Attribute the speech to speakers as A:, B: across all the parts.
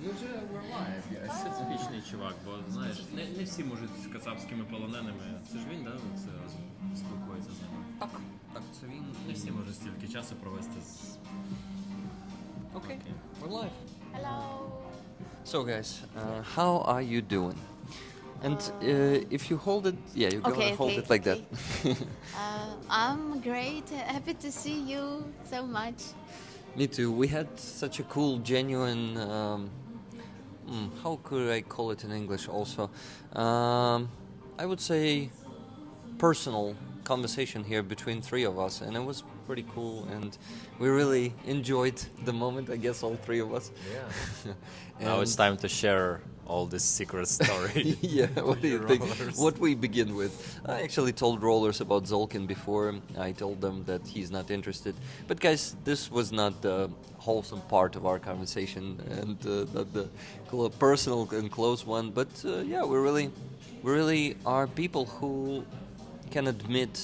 A: Ми вже we're live, yes.
B: Специфічний чувак, бо знаєш, не всі можуть з кацапськими полоненими. Це ж він, да? Це спілкується з ними.
A: Так, це він.
B: Не всі можуть стільки часу провести з.
A: Okay, we're live.
C: Hello.
A: So guys, how are you doing? And if you hold it, yeah, you're gonna hold it like that.
C: I'm great. Happy to see you so much.
A: Me too. We had such a cool, genuine. How could I call it in English? Also, I would say personal conversation here between three of us, and it was pretty cool. And we really enjoyed the moment. I guess all three of us.
B: Yeah.
D: Now it's time to share all this secret story.
A: Yeah, what do you think?
D: Rollers.
A: What we begin with? I actually told Rollers about Zolkin before. I told them that he's not interested. But guys, this was not the wholesome part of our conversation and not the personal and close one. But yeah, we really are people who can admit,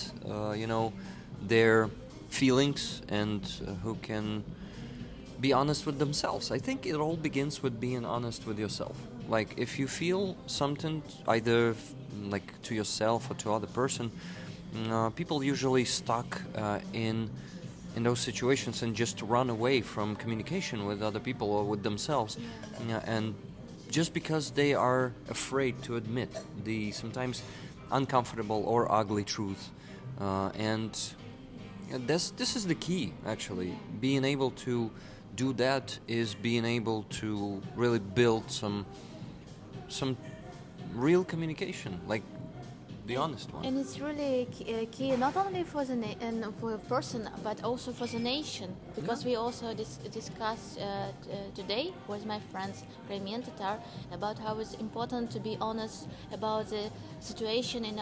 A: their feelings and who can be honest with themselves. I think it all begins with being honest with yourself. Like if you feel something either like to yourself or to other person, people usually stuck in those situations and just run away from communication with other people or with themselves, and just because they are afraid to admit the sometimes uncomfortable or ugly truth, and this is the key actually. Being able to do that is being able to really build some real communication, like the honest one.
C: And it's really key not only for for a person but also for the nation, because we also discuss today with my friends Ukrainian Tatar about how it's important to be honest about the situation in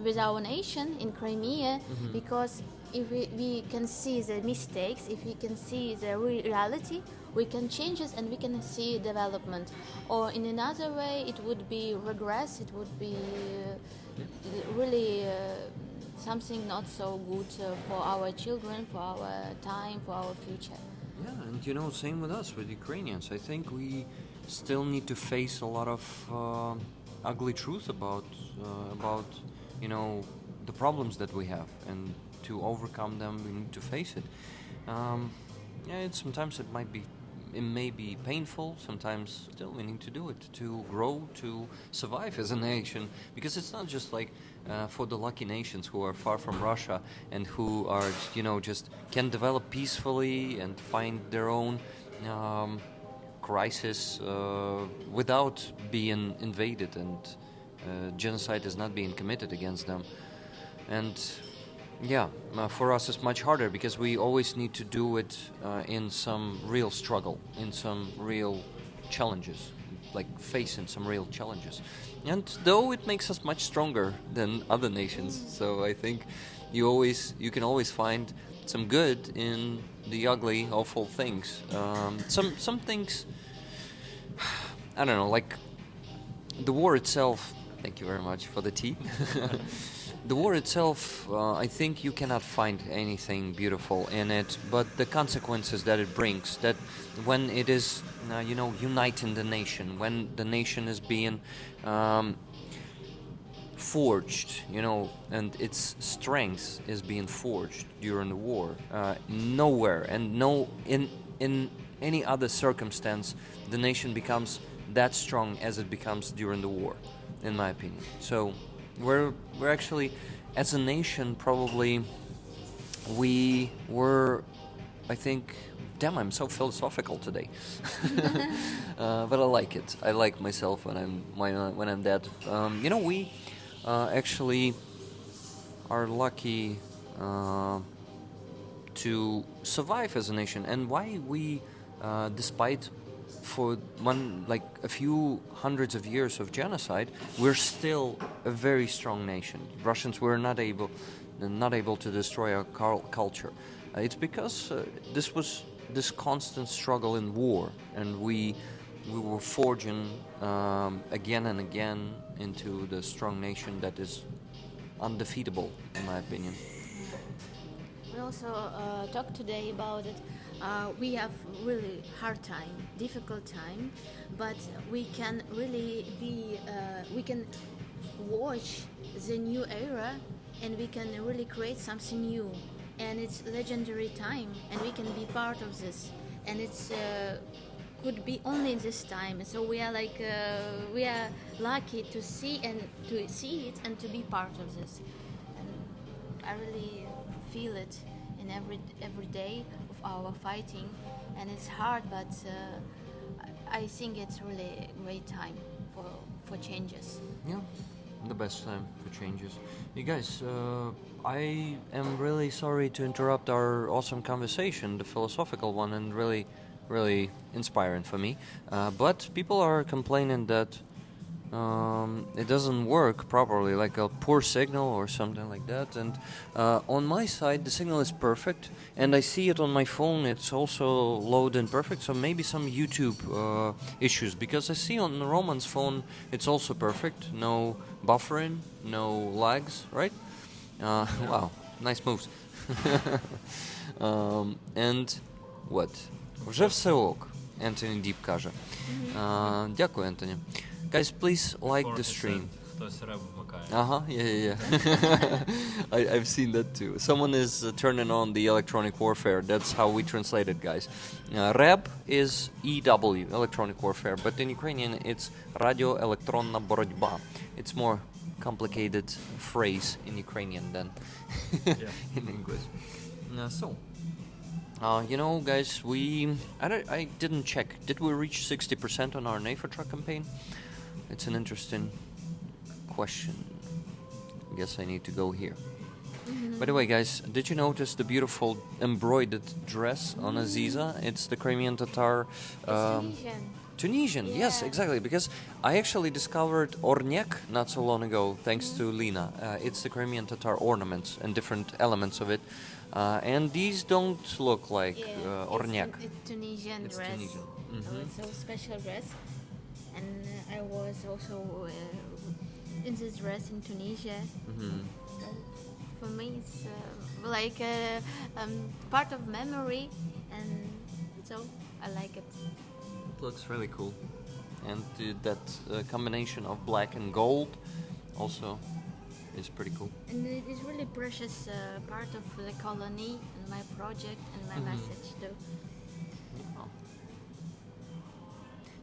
C: with our nation in Crimea, because if we can see the mistakes, if we can see the reality, we can change it and we can see development. Or in another way, it would be regress, it would be really something not so good for our children, for our time, for our future.
A: Yeah, and same with us, with Ukrainians. I think we still need to face a lot of ugly truth about the problems that we have, and to overcome them, we need to face it. Sometimes it may be painful. Sometimes still we need to do it to grow, to survive as a nation, because it's not just like for the lucky nations who are far from Russia and who are just can develop peacefully and find their own crisis without being invaded, and genocide is not being committed against them. And for us it's much harder because we always need to do it in some real struggle, in some real challenges, like facing some real challenges. And though it makes us much stronger than other nations, so I think you can always find some good in the ugly, awful things. Some things, I don't know, like the war itself. Thank you very much for the tea. The war itself, I think you cannot find anything beautiful in it, but the consequences that it brings, that when it is, uniting the nation, when the nation is being forged, and its strength is being forged during the war, nowhere and in any other circumstance, the nation becomes that strong as it becomes during the war, in my opinion. So we're actually, as a nation, probably we were, I think, damn, I'm so philosophical today. But I like it. I like myself when I'm that. We actually are lucky to survive as a nation, and why we, despite for a few hundreds of years of genocide, we're still a very strong nation. Russians were not able to destroy our culture. It's because this constant struggle in war, and we were forging again and again into the strong nation that is undefeatable, in my opinion.
C: We also talked today about it, we have really hard time, difficult time, but we can really be, we can watch the new era, and we can really create something new, and it's legendary time, and we can be part of this, and it's could be only this time. So we are like we are lucky to see it and to be part of this, and I really feel it in every day of our fighting, and it's hard, but I think it's really a great time for changes.
A: Yeah, the best time for changes. You guys, I am really sorry to interrupt our awesome conversation, the philosophical one, and really inspiring for me. But people are complaining that it doesn't work properly, like a poor signal or something like that. And on my side, the signal is perfect, and I see it on my phone. It's also loading perfect. So maybe some YouTube issues, because I see on Roman's phone it's also perfect. No buffering, no lags, right? Wow, nice moves. And what? Вже все ок, Anthony Deep каже. Дякую, Anthony. Guys, please like the stream.
B: Хтось реп вмикає.
A: Yeah. I've seen that too. Someone is turning on the electronic warfare. That's how we translate it, guys. Reb is EW, electronic warfare, but in Ukrainian it's radioelektronna боротьба. It's more complicated phrase in Ukrainian than in English. You know, guys, I didn't check. Did we reach 60% on our NAFA truck campaign? It's an interesting question. I guess I need to go here. By the way, guys, did you notice the beautiful embroidered dress on Aziza? It's the Crimean Tatar. Tunisian, yes,
C: Yeah.
A: exactly. Because I actually discovered ornyek not so long ago, thanks to Lina. It's the Crimean Tatar ornaments and different elements of it. And these don't look like ornyek.
C: It's Tunisian
A: It's
C: dress.
A: Tunisian.
C: So it's a special dress, and I was also in this dress in Tunisia. So for me, it's like part of memory, and so I like it.
A: It looks really cool. And that combination of black and gold also is pretty cool.
C: And it is really precious part of the colony and my project and my message too.
A: Oh.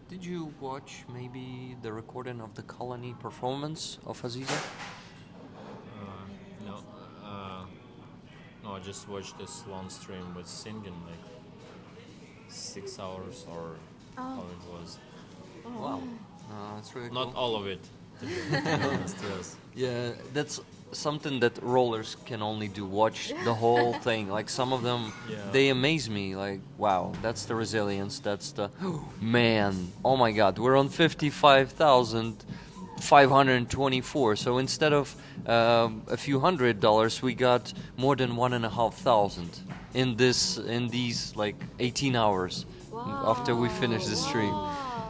A: Did you watch maybe the recording of the colony performance of Aziza?
B: No. No, I just watched this long stream with singing like 6 hours or how it was.
A: Wow. That's really
B: Not
A: cool.
B: all of it, to be honest, yes.
A: Yeah, that's something that rollers can only do. Watch the whole thing. Like some of them, they amaze me. Like, wow, that's the resilience. That's the man. Oh my God, we're on 55,524. So instead of a few $100, we got more than 1,500 in these like 18 hours after we finish the stream.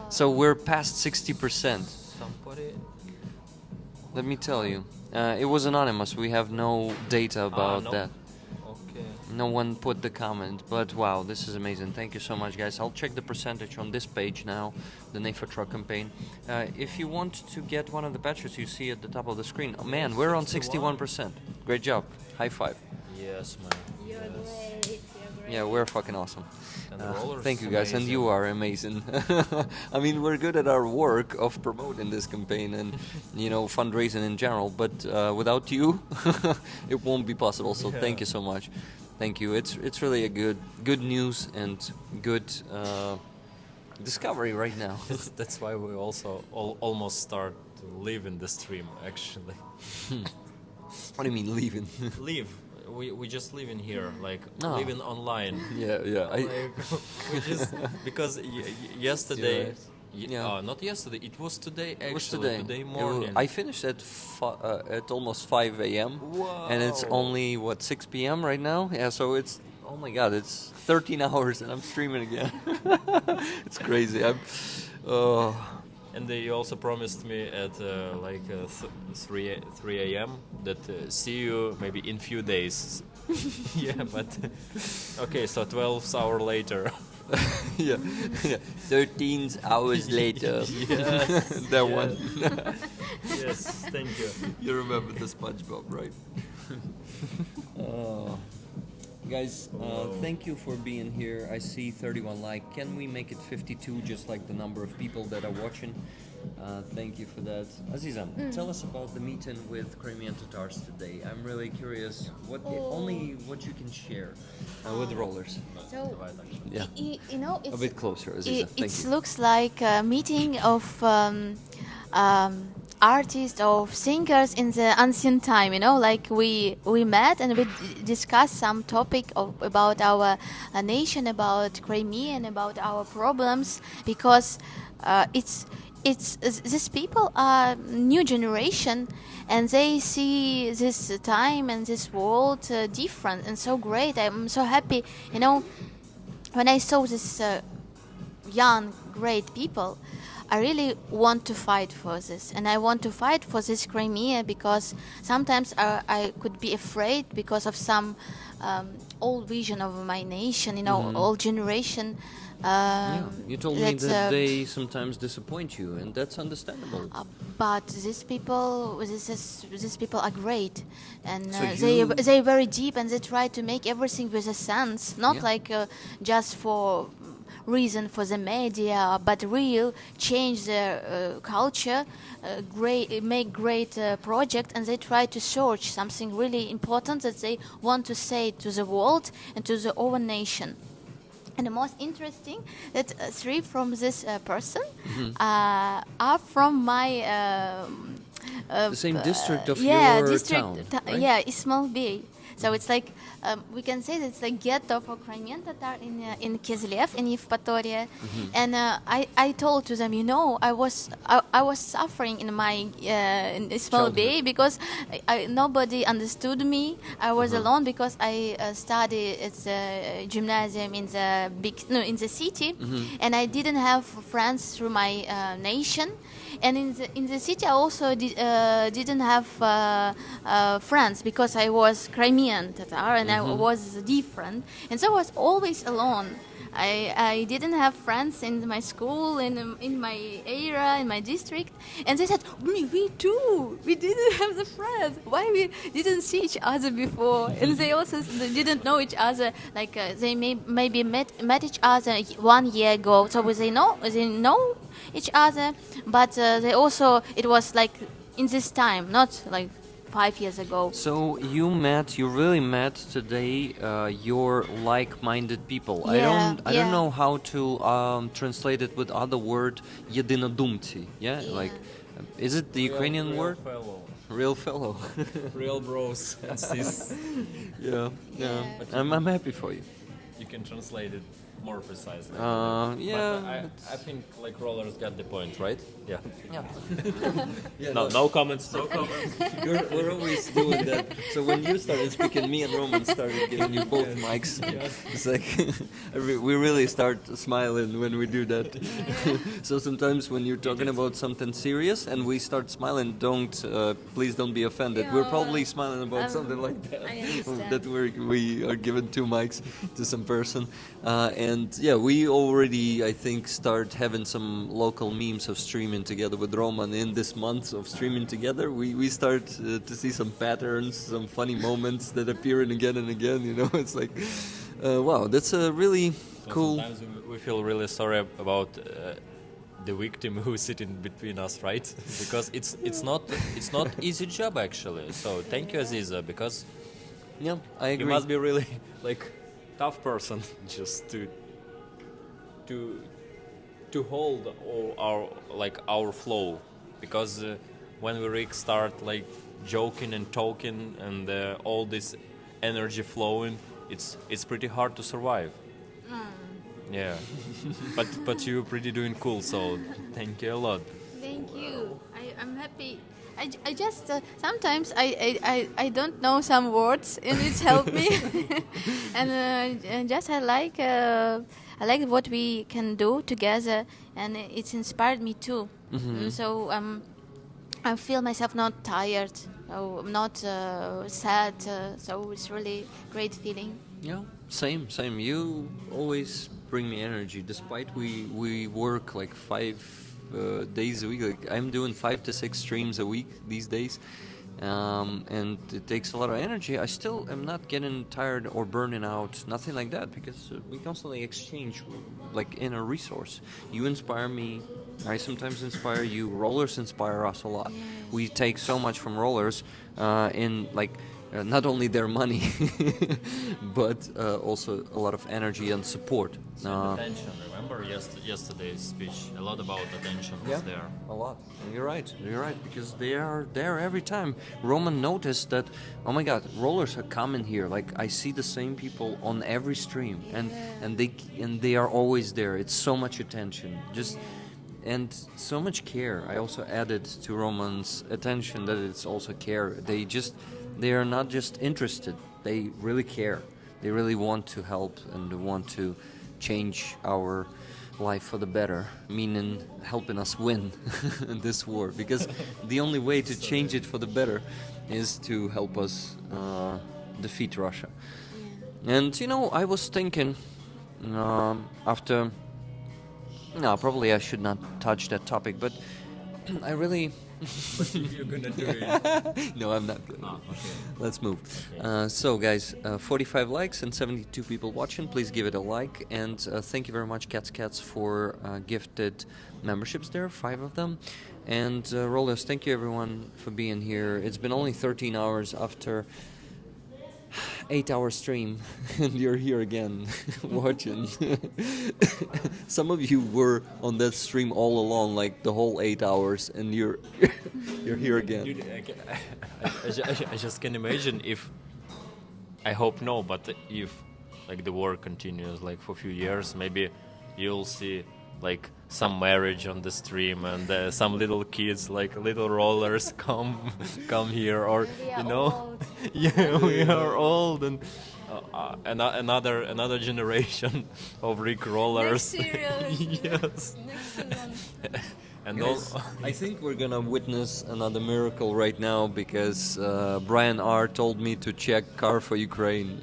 A: So we're past 60%.
B: Somebody.
A: Let me tell you, it was anonymous. We have no data about
B: no.
A: that.
B: Okay.
A: No one put the comment, but wow, this is amazing. Thank you so much, guys. I'll check the percentage on this page now, the NAFA truck campaign. If you want to get one of the patches you see at the top of the screen, oh, man, we're on 61%. Great job. High five.
B: Yes, man.
C: You're great.
A: Yeah, we're fucking awesome.
B: And the rollers
A: Thank you, guys, and you are amazing. I mean, we're good at our work of promoting this campaign and, fundraising in general, but without you, it won't be possible. So thank you so much. Thank you. It's really a good news and good discovery right now.
D: That's why we also almost start to live in the stream, actually.
A: What do you mean leaving?
B: Live. We just live in here, like
A: Oh.
B: living online.
A: Yeah.
B: Like, we just because yesterday,
A: Yeah.
B: not yesterday. It was today. Actually,
A: It was today.
B: Today morning.
A: I finished at almost 5 a.m.
B: Wow.
A: And it's only 6 p.m. right now. Yeah, so it's oh my God, it's 13 hours and I'm streaming again. It's crazy.
B: And they also promised me at 3 a.m. that see you maybe in few days. Yeah, but okay, so 12 hours later.
A: Yeah, yeah. 13 hours later.
B: Yes,
A: That
B: yes.
A: one.
B: Yes, thank you.
A: You remember the SpongeBob, right? Guys, thank you for being here. I see 31 like. Can we make it 52, just like the number of people that are watching? Thank you for that. Aziza, tell us about the meeting with Crimean Tatars today. I'm really curious. Only what you can share with the rollers.
C: So,
A: Yeah.
C: you know,
A: A bit closer, Aziza. Thank
C: it
A: you.
C: looks like a meeting of artists or singers in the ancient time. You know, like we met and we discussed some topic about our nation, about Crimea, and about our problems, because it's these people are new generation, and they see this time and this world different and so great. I'm so happy, you know, when I saw this young, great people. I really want to fight for this, and I want to fight for this Crimea, because sometimes I could be afraid because of some old vision of my nation, you know, old generation.
A: You told me that they sometimes disappoint you, and that's understandable.
C: But these people are great, and
A: So
C: they're very deep, and they try to make everything with a sense, not like just for reason for the media, but real change their culture, make great project, and they try to search something really important that they want to say to the world and to the our nation. And the most interesting that three from this person are from my
A: The same district of your town, right?
C: Yeah, Ismail Bey. So it's like we can say that it's like ghetto for Crimean Tatar in Kislev in Yevpatoria. And I told to them, you know, I was suffering in my in Ismail Bey, because nobody understood me. I was alone, because I studied at the gymnasium in the city, and I didn't have friends through my nation. And in the city, I also didn't have friends, because I was Crimean Tatar, and I was different, and so I was always alone. I didn't have friends in my school, in my area, in my district, and they said, we too, we didn't have the friends. Why we didn't see each other before? And they also didn't know each other. Like they maybe met each other 1 year ago, so they know each other, but they also, it was like in this time, not like 5 years ago.
A: So you really met today your like-minded people. I
C: Yeah,
A: don't know how to translate it with other word, единодумцы. Yeah, like, is it the Ukrainian word?
B: Fellow.
A: Real fellow.
B: Real bros and sis.
A: Yeah. I'm happy for you.
B: You can translate it more precisely.
A: Yeah.
B: But I think like rollers got the point, right? Yeah.
A: Yeah,
B: No comments. No comments.
A: We're always doing that. So when you started speaking, me and Roman started giving you both mics. It's like we really start smiling when we do that. So sometimes when you're talking about something serious and we start smiling, please don't be offended. We're probably smiling about something like that.
C: I understand.
A: That we are giving 2 mics to some person, and yeah, we already, I think, start having some local memes of streaming together with Roman. In this month of streaming together, we start to see some patterns, some funny moments that appear again and again. You know, it's like, wow, that's a really cool.
B: Sometimes we feel really sorry about the victim who's sitting between us, right? Because it's not easy job actually. So thank you, Aziza, because
A: Yeah, I agree.
B: you must be really like tough person just to hold our flow, because when we start like joking and talking and all this energy flowing, it's pretty hard to survive. Yeah, but you're pretty doing cool, so thank you a lot.
C: Thank you. I'm happy I just sometimes I don't know some words and it's helped me and just I like what we can do together and it's inspired me too. So I feel myself not tired or not sad, so it's really great feeling.
A: Yeah, same. You always bring me energy, despite we work like 5 days a week. Like I'm doing 5 to 6 streams a week these days, and it takes a lot of energy. I still am not getting tired or burning out, nothing like that, because we constantly exchange like inner resource. You inspire me. I sometimes inspire you. Rollers inspire us a lot.
C: Yes.
A: We take so much from rollers, in like. Not only their money, but also a lot of energy and support.
B: Attention. Remember yesterday's speech? A lot about attention was there.
A: A lot. You're right, because they are there every time. Roman noticed that, oh my God, rollers are coming here. Like I see the same people on every stream, and they are always there. It's so much attention, and so much care. I also added to Roman's attention that it's also care. They are not just interested, they really care. They really want to help and want to change our life for the better, meaning helping us win this war. Because the only way to change it for the better is to help us defeat Russia. And I was thinking after... No, probably I should not touch that topic, but I really...
B: But if you're gonna do it.
A: No, I'm not good.
B: Okay.
A: Let's move.
B: Okay.
A: So, guys, 45 likes and 72 people watching. Please give it a like. And thank you very much, Cats, for gifted memberships there, 5 of them. And Rollers, thank you, everyone, for being here. It's been only 13 hours after 8-hour stream, and you're here again watching. Some of you were on that stream all along, like the whole 8 hours, and you're here again.
B: Dude, I just can imagine if, I hope no, but if like the war continues like for a few years, maybe you'll see like some marriage on the stream and some little kids, like little rollers, come here, or
C: Old.
B: yeah, we are old, and another generation of Rick rollers.
C: Next serial.
B: Yes.
C: Next season.
B: And
A: Guys,
B: all,
A: I think we're gonna witness another miracle right now, because Brian R. told me to check Car for Ukraine,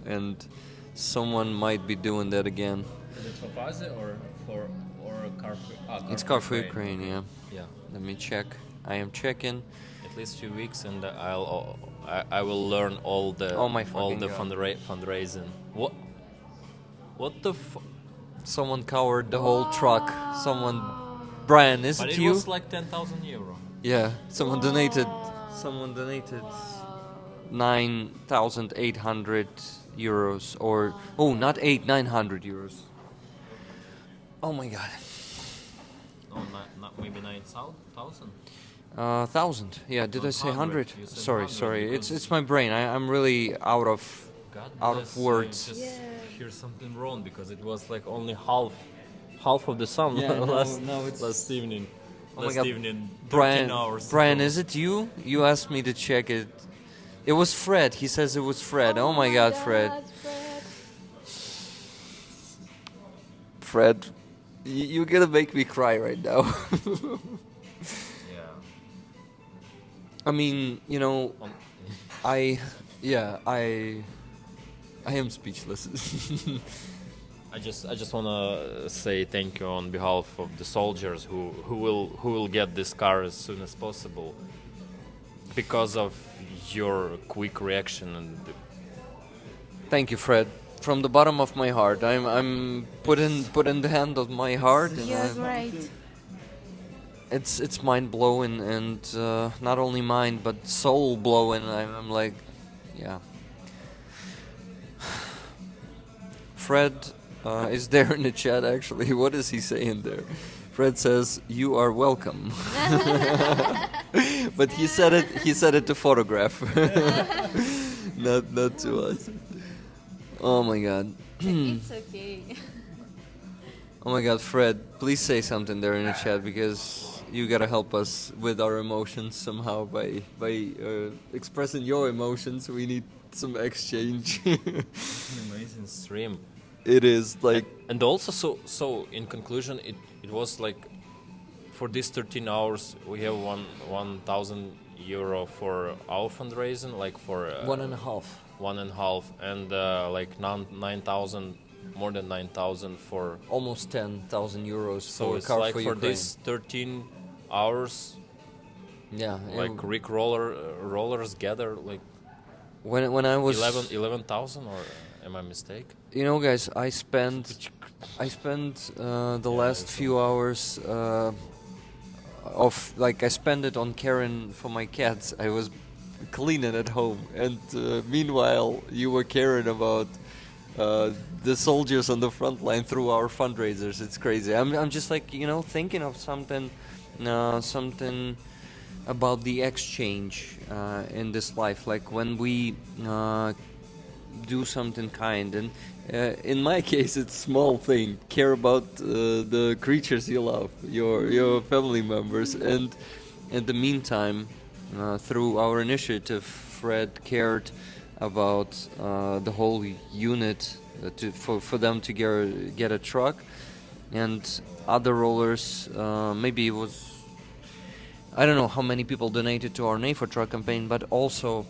A: and someone might be doing that again.
B: is it for Pfizer or Car for
A: It's Car for Ukraine, yeah.
B: Yeah.
A: Let me check. I am checking.
B: At least 2 weeks, and I will learn all the
A: Oh my fucking God.
B: fundraising. What the?
A: Someone covered the whole truck. Brian, is
B: But
A: it
B: it
A: you?
B: was like 10,000 euro.
A: Yeah, someone donated 9,800 euros, or not 900 euros. Oh my God.
B: No, not maybe 9,000.
A: 1,000. Yeah, did I say 100?
B: 100. You said
A: Sorry.
B: 100
A: It's my brain. I'm really out of
B: God
A: words.
B: Just hear something wrong, because it was like only half of the sum
A: Yeah, no, it's-
B: last evening.
A: Oh my
B: Last
A: God.
B: evening, 13
A: Brian,
B: hours.
A: Brian,
B: ago.
A: is it you? You asked me to check it. It was Fred. He says it was Fred. Oh my God, Fred. Fred, you're gonna make me cry right now.
B: Yeah.
A: I mean, I am speechless.
B: I just wanna say thank you on behalf of the soldiers who will get this car as soon as possible, because of your quick reaction. And
A: Thank you, Fred. From the bottom of my heart, I'm putting the hand on my heart, and
C: You're great.
A: it's mind blowing, and not only mind but soul blowing. I'm like, yeah. Fred is there in the chat actually. What is he saying there? Fred says, "You are welcome," but he said it to photograph, not to us. Oh my God.
C: It's okay.
A: Oh my God, Fred, please say something there in the chat, because you gotta help us with our emotions somehow by expressing your emotions. We need some exchange.
B: It's an amazing stream.
A: It is like
B: And also, so in conclusion, it was like for these 13 hours we have 1,000 euro for our fundraising, like for
A: 1.5.
B: 1.5, and like 9,000, more than 9,000 for.
A: Almost 10,000 euros
B: So
A: for
B: it's
A: Car
B: like
A: for
B: for
A: Ukraine.
B: these 13 hours,
A: Yeah,
B: like Rick rollers gather like
A: when I was
B: 11,000, or am I mistake?
A: You know, guys, I spent the last few hours of like I spent it on caring for my cats. I was cleaning at home, and meanwhile you were caring about the soldiers on the front line through our fundraisers. It's crazy. I'm just like thinking of something about the exchange in this life, like when we do something kind, and in my case it's small thing. Care about the creatures you love, your family members, and in the meantime, through our initiative, Fred cared about the whole unit for them to get a truck, and other rollers. Maybe it was, I don't know how many people donated to our NAFO truck campaign, but also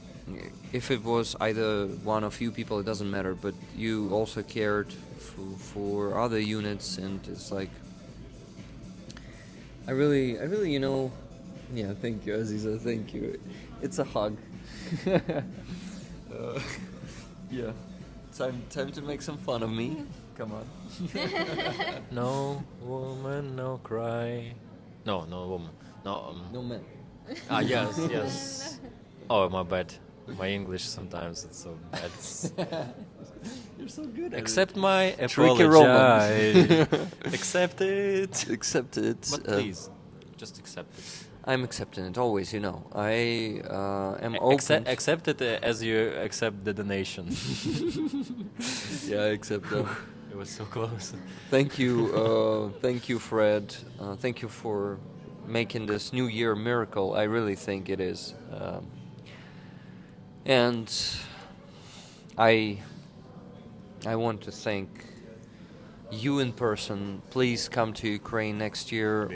A: if it was either one or few people, it doesn't matter. But you also cared for other units, and it's like I really, yeah. Thank you, Aziza. Thank you. It's a hug. Yeah. Time to make some fun of me. Come on.
B: No woman, no cry. No woman. No.
A: No man.
B: Yes. Oh, my bad. My English sometimes it's so bad.
A: You're so good at
B: Accept my
A: Tricky
B: apology. Accept it.
A: Accept it.
B: But please, just accept it.
A: I'm accepting it always. I am open.
B: Accept it as you accept the donation.
A: Yeah, I accept that.
B: It was so close.
A: Thank you, Fred. Thank you for making this New Year miracle. I really think it is. And I want to thank you in person. Please come to Ukraine next year.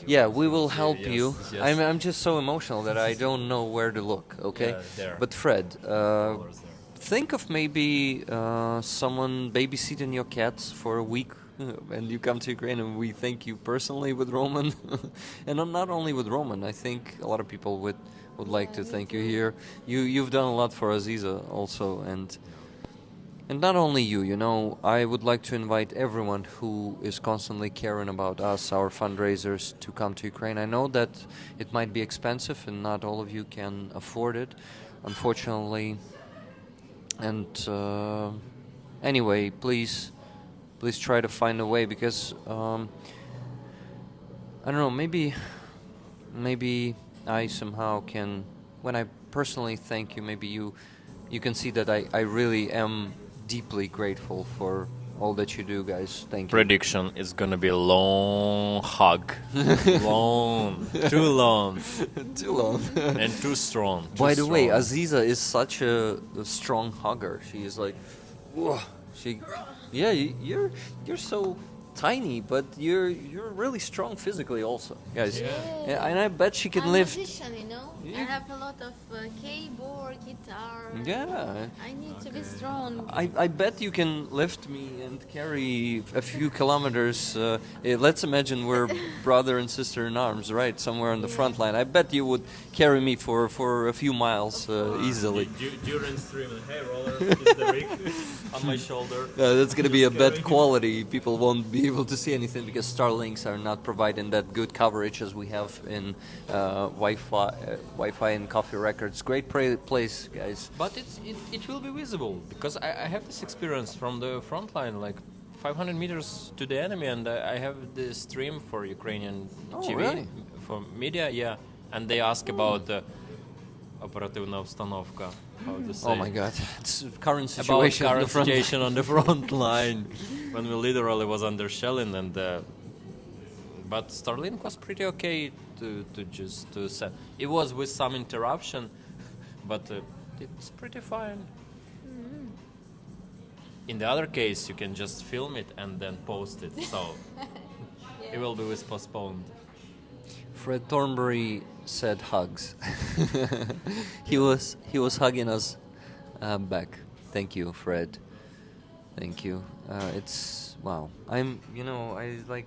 A: Yeah, we will help you.
B: Yes.
A: I'm just so emotional that I don't know where to look. Okay,
B: Yeah, there.
A: but Fred, think of maybe someone babysitting your cats for a week, and you come to Ukraine, and we thank you personally with Roman, and not only with Roman. I think a lot of people would like to thank you here. You've done a lot for Aziza also, and not only you. I would like to invite everyone who is constantly caring about us, our fundraisers, to come to Ukraine. I know that it might be expensive, and not all of you can afford it, unfortunately. And anyway, please try to find a way, because I don't know. Maybe I somehow can. When I personally thank you, maybe you can see that I really am deeply grateful for all that you do, guys. Thank you.
B: Prediction is gonna be a long hug. Long. Too long.
A: Too long.
B: And too strong.
A: By the way, Aziza is such a strong hugger. She is like, whoa. Yeah, you're so tiny, but you're really strong physically also, guys.
C: Yeah.
A: And I bet she can
C: I'm
A: lift.
C: a musician,
A: Yeah.
C: I have a lot of keyboard, guitar.
A: Yeah.
C: I need to be strong.
A: I bet you can lift me and carry a few kilometers. Let's imagine we're brother and sister in arms, right? Somewhere on the front line. I bet you would carry me for a few miles easily.
B: During streaming, hey roller, it's the rig on my shoulder.
A: That's going to be a bad quality. People won't be able to see anything because Starlinks are not providing that good coverage as we have in Wi-Fi and Coffee Records. Great place, guys.
B: But it will be visible, because I have this experience from the front line, like 500 meters to the enemy, and I have the stream for Ukrainian TV,
A: really?
B: for media, yeah, and they ask about оперативна обстановка, how to say.
A: Oh my God, it's current
B: About
A: situation.
B: current
A: on the front.
B: situation on the front line, when we literally was under shelling, and But Starlink was pretty okay to send. It was with some interruption, but it's pretty fine. In the other case, you can just film it and then post it, so it will be with postponed.
A: Fred Thornbury said hugs. he was hugging us back. Thank you, Fred. Thank you. It's wow. I like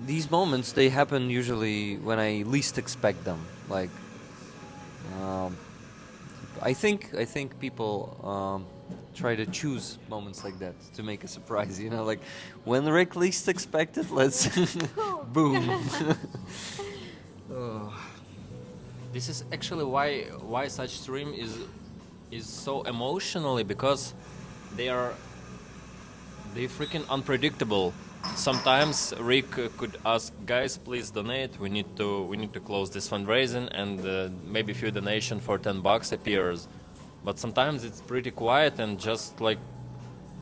A: these moments. They happen usually when I least expect them. Like, I think people try to choose moments like that to make a surprise. Like when Rick least expected, let's boom.
B: This is actually why such stream is so emotionally, because they freaking unpredictable. Sometimes Rick could ask, guys, please donate. We need to close this fundraising, and maybe a few donation for $10 appears. But sometimes it's pretty quiet, and just like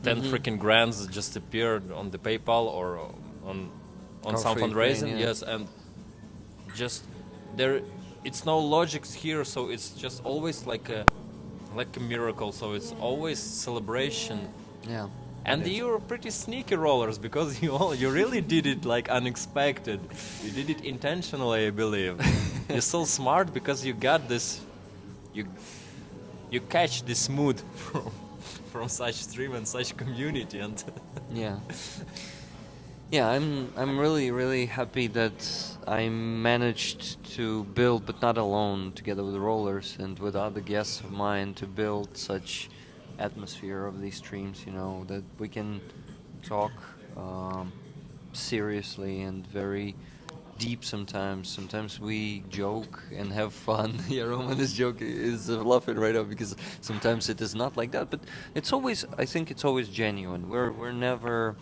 B: 10 freaking grands just appeared on the PayPal or on some fundraising.
A: Ukraine, yeah.
B: Yes, and just there, it's no logics here, so it's just always like a miracle. So it's always celebration.
A: Yeah.
B: And you're pretty sneaky rollers, because you really did it like unexpected. You did it intentionally, I believe. You're so smart because you got this. You catch this mood from such stream and such community, and
A: Yeah. Yeah, I'm really happy that I managed to build, but not alone, together with the rollers and with other guests of mine, to build such atmosphere of these streams, that we can talk seriously and very deep sometimes. Sometimes we joke and have fun. Yeah, Roman is laughing right now, because sometimes it is not like that, but I think it's always genuine. We're never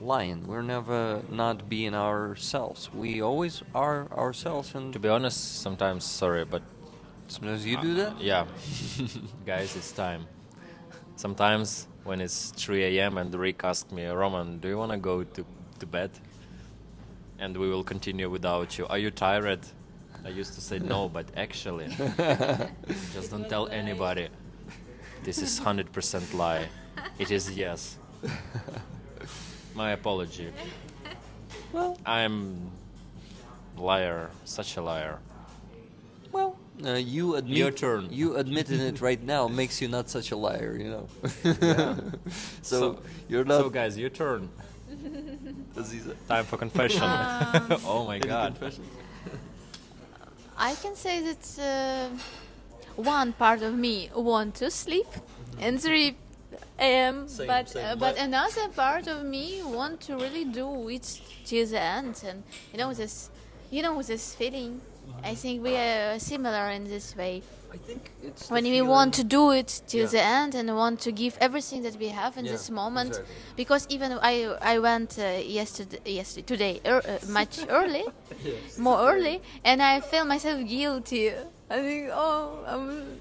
A: lying. We're never not being ourselves. We always are ourselves, and
B: to be honest, sometimes, sorry, but
A: sometimes you do that.
B: yeah, guys, it's time. Sometimes when it's 3 a.m. and Rick asked me, Roman, do you want to go to bed? And we will continue without you. Are you tired? I used to say no, but actually, just don't tell anybody. This is 100% lie. It is yes. My apology.
A: Well,
B: I'm liar, such a liar.
A: well, you admit
B: Your turn.
A: You admitting it right now makes you not such a liar, So you're not.
B: So guys, your turn.
A: Aziza.
B: Time for confession. Oh my
A: Any
B: god.
A: confession?
C: I can say that one part of me want to sleep and 3 a.m.
A: Same,
C: but
A: same.
C: but another part of me want to really do it till the end, and this feeling. I think we are similar in this way.
A: I think it's
C: When
A: the
C: we
A: feeling-
C: want to do it till
A: Yeah.
C: the end and want to give everything that we have in
A: Yeah,
C: this moment,
A: exactly.
C: because even I went today much early, more early, and I feel myself guilty. I think,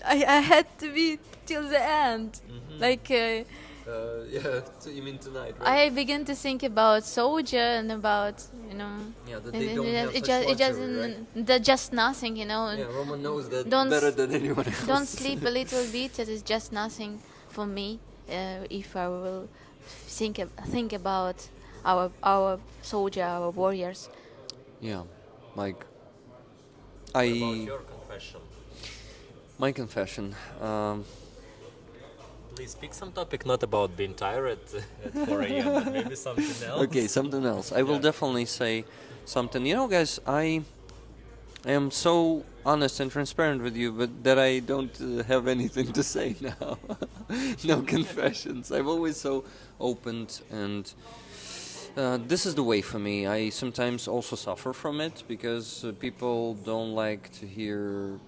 C: I had to be till the end. Like
A: you mean tonight, right?
C: I begin to think about soldier and about
A: Yeah, that
C: and
A: they don't have
C: it
A: such
C: just
A: luxury,
C: doesn't that just nothing.
A: Yeah, Roman knows that
C: Don't
A: better
C: s-
A: than anyone else.
C: Don't sleep a little bit. That is just nothing for me. If I will think about our soldier, our warriors.
A: Yeah, like
B: About
A: I
B: your confession.
A: my confession.
B: Please pick some topic not about being tired at 4 a.m. but maybe something else.
A: Okay, something else. I will
B: Yeah.
A: definitely say something. Guys, I am so honest and transparent with you, but that I don't have anything to say now. No confessions. I'm always so open, and this is the way for me. I sometimes also suffer from it, because people don't like to hear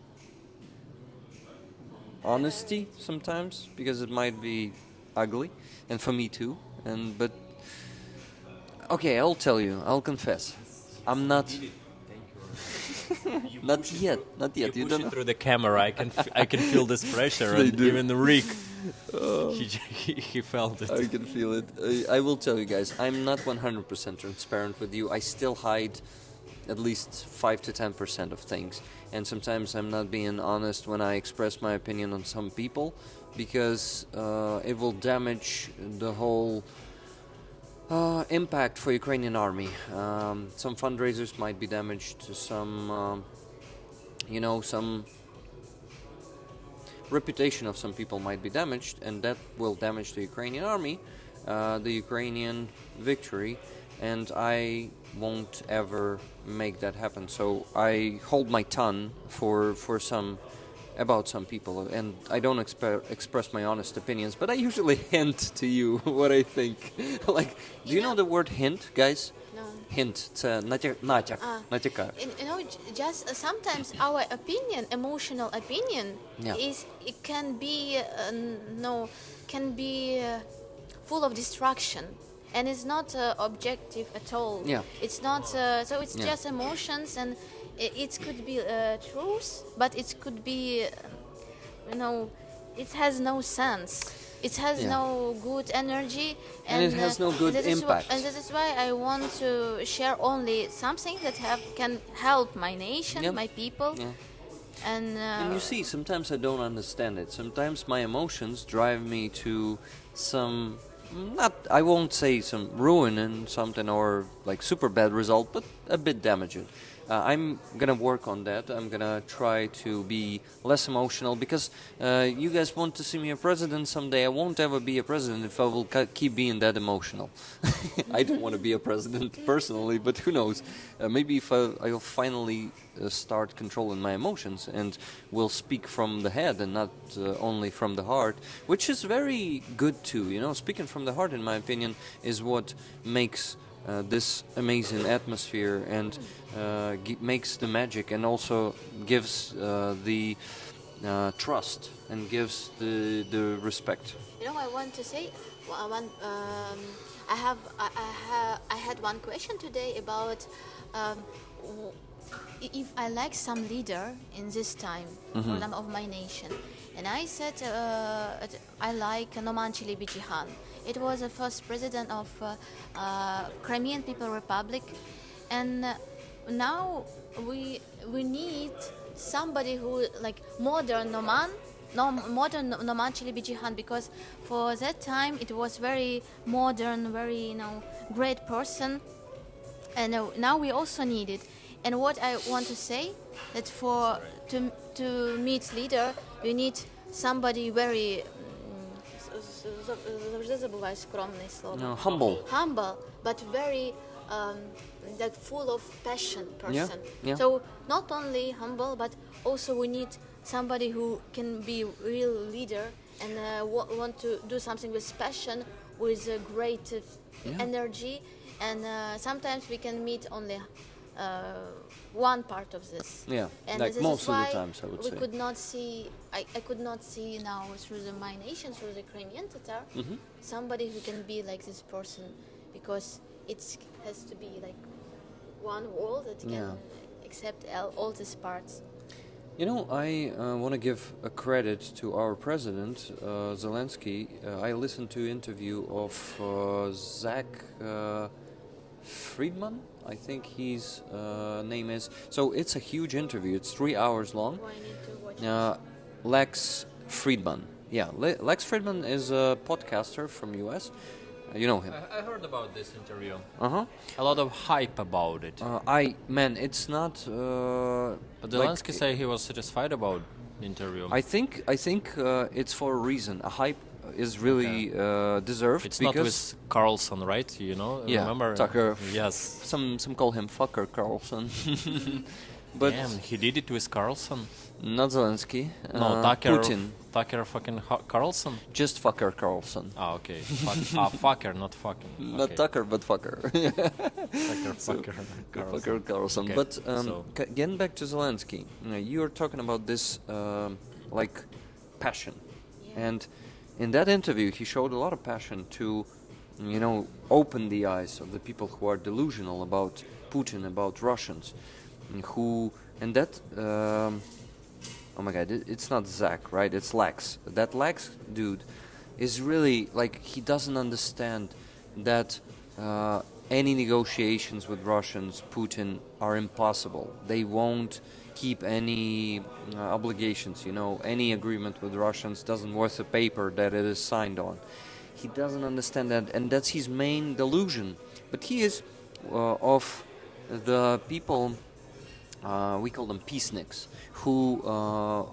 A: honesty sometimes, because it might be ugly, and for me too. But okay, I'll tell you. I'll confess. I'm not. Not yet.
B: You
A: You
B: push
A: don't
B: it
A: know.
B: through the camera. I can feel this pressure,
A: They
B: and
A: do.
B: even Rick He felt it.
A: I can feel it. I will tell you guys, I'm not 100% transparent with you. I still hide at least 5 to 10% of things. And sometimes I'm not being honest when I express my opinion on some people, because it will damage the whole impact for Ukrainian army. Some fundraisers might be damaged, some some reputation of some people might be damaged, and that will damage the Ukrainian army, the Ukrainian victory, and I won't ever make that happen. So I hold my tongue about some people, and I don't express my honest opinions, but I usually hint to you what I think. Like, do you know the word hint, guys?
C: No.
A: Hint. Це натяк. Натякаю.
C: Just sometimes our opinion, emotional opinion,
A: Yeah.
C: it can be full of distraction, and it's not objective at all.
A: Yeah.
C: It's not. So it's just emotions, and it could be truth, but it could be, it has no sense. It has no good energy,
A: And it has no good impact.
C: And this is why I want to share only something that can help my nation, my people.
A: Yeah.
C: And
A: you see, sometimes I don't understand it. Sometimes my emotions drive me to some, I won't say some ruin and something or like super bad result, but a bit damaging. I'm gonna work on that. I'm gonna try to be less emotional, because you guys want to see me a president someday. I won't ever be a president if I will keep being that emotional. I don't want to be a president personally, but who knows? Maybe if I'll finally start controlling my emotions and will speak from the head and not only from the heart, which is very good too. Speaking from the heart, in my opinion, is what makes this amazing atmosphere and makes the magic, and also gives the trust and gives the respect.
C: I want to say I had one question today about if I like some leader in this time, for example, of my nation, and I said I like Noman Chilibichihan. It was the first president of Crimean People Republic, and now we need somebody who like modern Noman Chilibichihan, because for that time it was very modern, very great person, and now we also need it. And what I want to say, that to meet leader, you need somebody very humble, but very that full of passion person.
A: Yeah.
C: So not only humble, but also we need somebody who can be real leader and want to do something with passion, with great energy. And sometimes we can meet only one part of this.
A: Yeah,
C: and
A: like
C: this
A: most
C: is
A: of
C: why
A: the times, I would say.
C: I could not see now through my nation, through the Crimean Tatar, somebody who can be like this person, because it has to be like one world that can accept all these parts.
A: I want to give a credit to our president, Zelensky. I listened to an interview of Zach Friedman, I think his name is. So it's a huge interview. It's 3 hours long.
C: Oh, I need to watch
A: Lex Friedman. Yeah, Lex Friedman is a podcaster from US. You know him.
B: I heard about this interview.
A: Uh-huh.
B: A lot of hype about it.
A: It's not.
B: But Zelensky say he was satisfied about the interview.
A: I think it's for a reason. A hype is really deserved.
B: It's
A: because
B: not with Carlson, right?
A: Yeah,
B: Remember?
A: Tucker.
B: Yes.
A: Some call him fucker Carlson. But
B: damn, he did it with Carlson.
A: Not Zelensky.
B: No, Tucker.
A: Putin.
B: Tucker fucking Carlson.
A: Just fucker Carlson.
B: Ah, okay. Fucker, not fucking.
A: Not
B: Okay.
A: Tucker, but fucker.
B: Fucker Carlson.
A: Fucker Carlson.
B: Okay,
A: But
B: so-
A: getting back to Zelensky, you're talking about this like passion, and in that interview he showed a lot of passion to, open the eyes of the people who are delusional about Putin, about Russians, and that oh my god, it's not Zach, right? It's Lex. That Lex dude is really like, he doesn't understand that any negotiations with Russians, Putin, are impossible. They won't keep any obligations, you know, any agreement with Russians doesn't worth the paper that it is signed on. He doesn't understand that, and that's his main delusion. But he is of the people, we call them peaceniks, who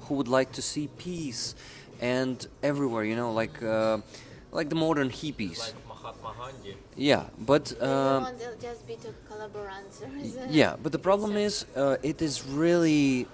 A: would like to see peace and everywhere, you know, like the modern hippies.
B: Like Mahatma Gandhi.
A: Yeah, but
C: They don't want to just be two collaborators.
A: yeah, but the problem is, it is really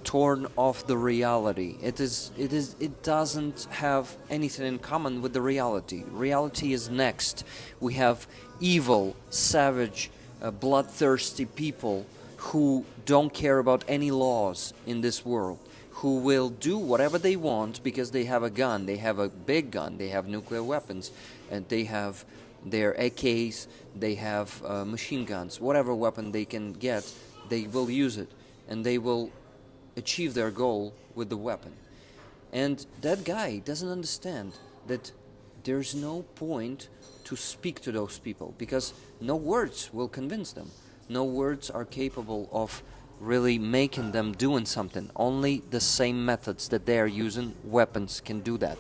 A: torn off the reality. It doesn't have anything in common with the reality. Reality is next. We have evil, savage, bloodthirsty people who don't care about any laws in this world, who will do whatever they want because they have a gun, they have a big gun, they have nuclear weapons, and they have their AKs, they have machine guns, whatever weapon they can get, they will use it, and they will achieve their goal with the weapon. And that guy doesn't understand that there's no point to speak to those people, because no words will convince them. No words are capable of really making them doing something. Only the same methods that they are using, weapons, can do that.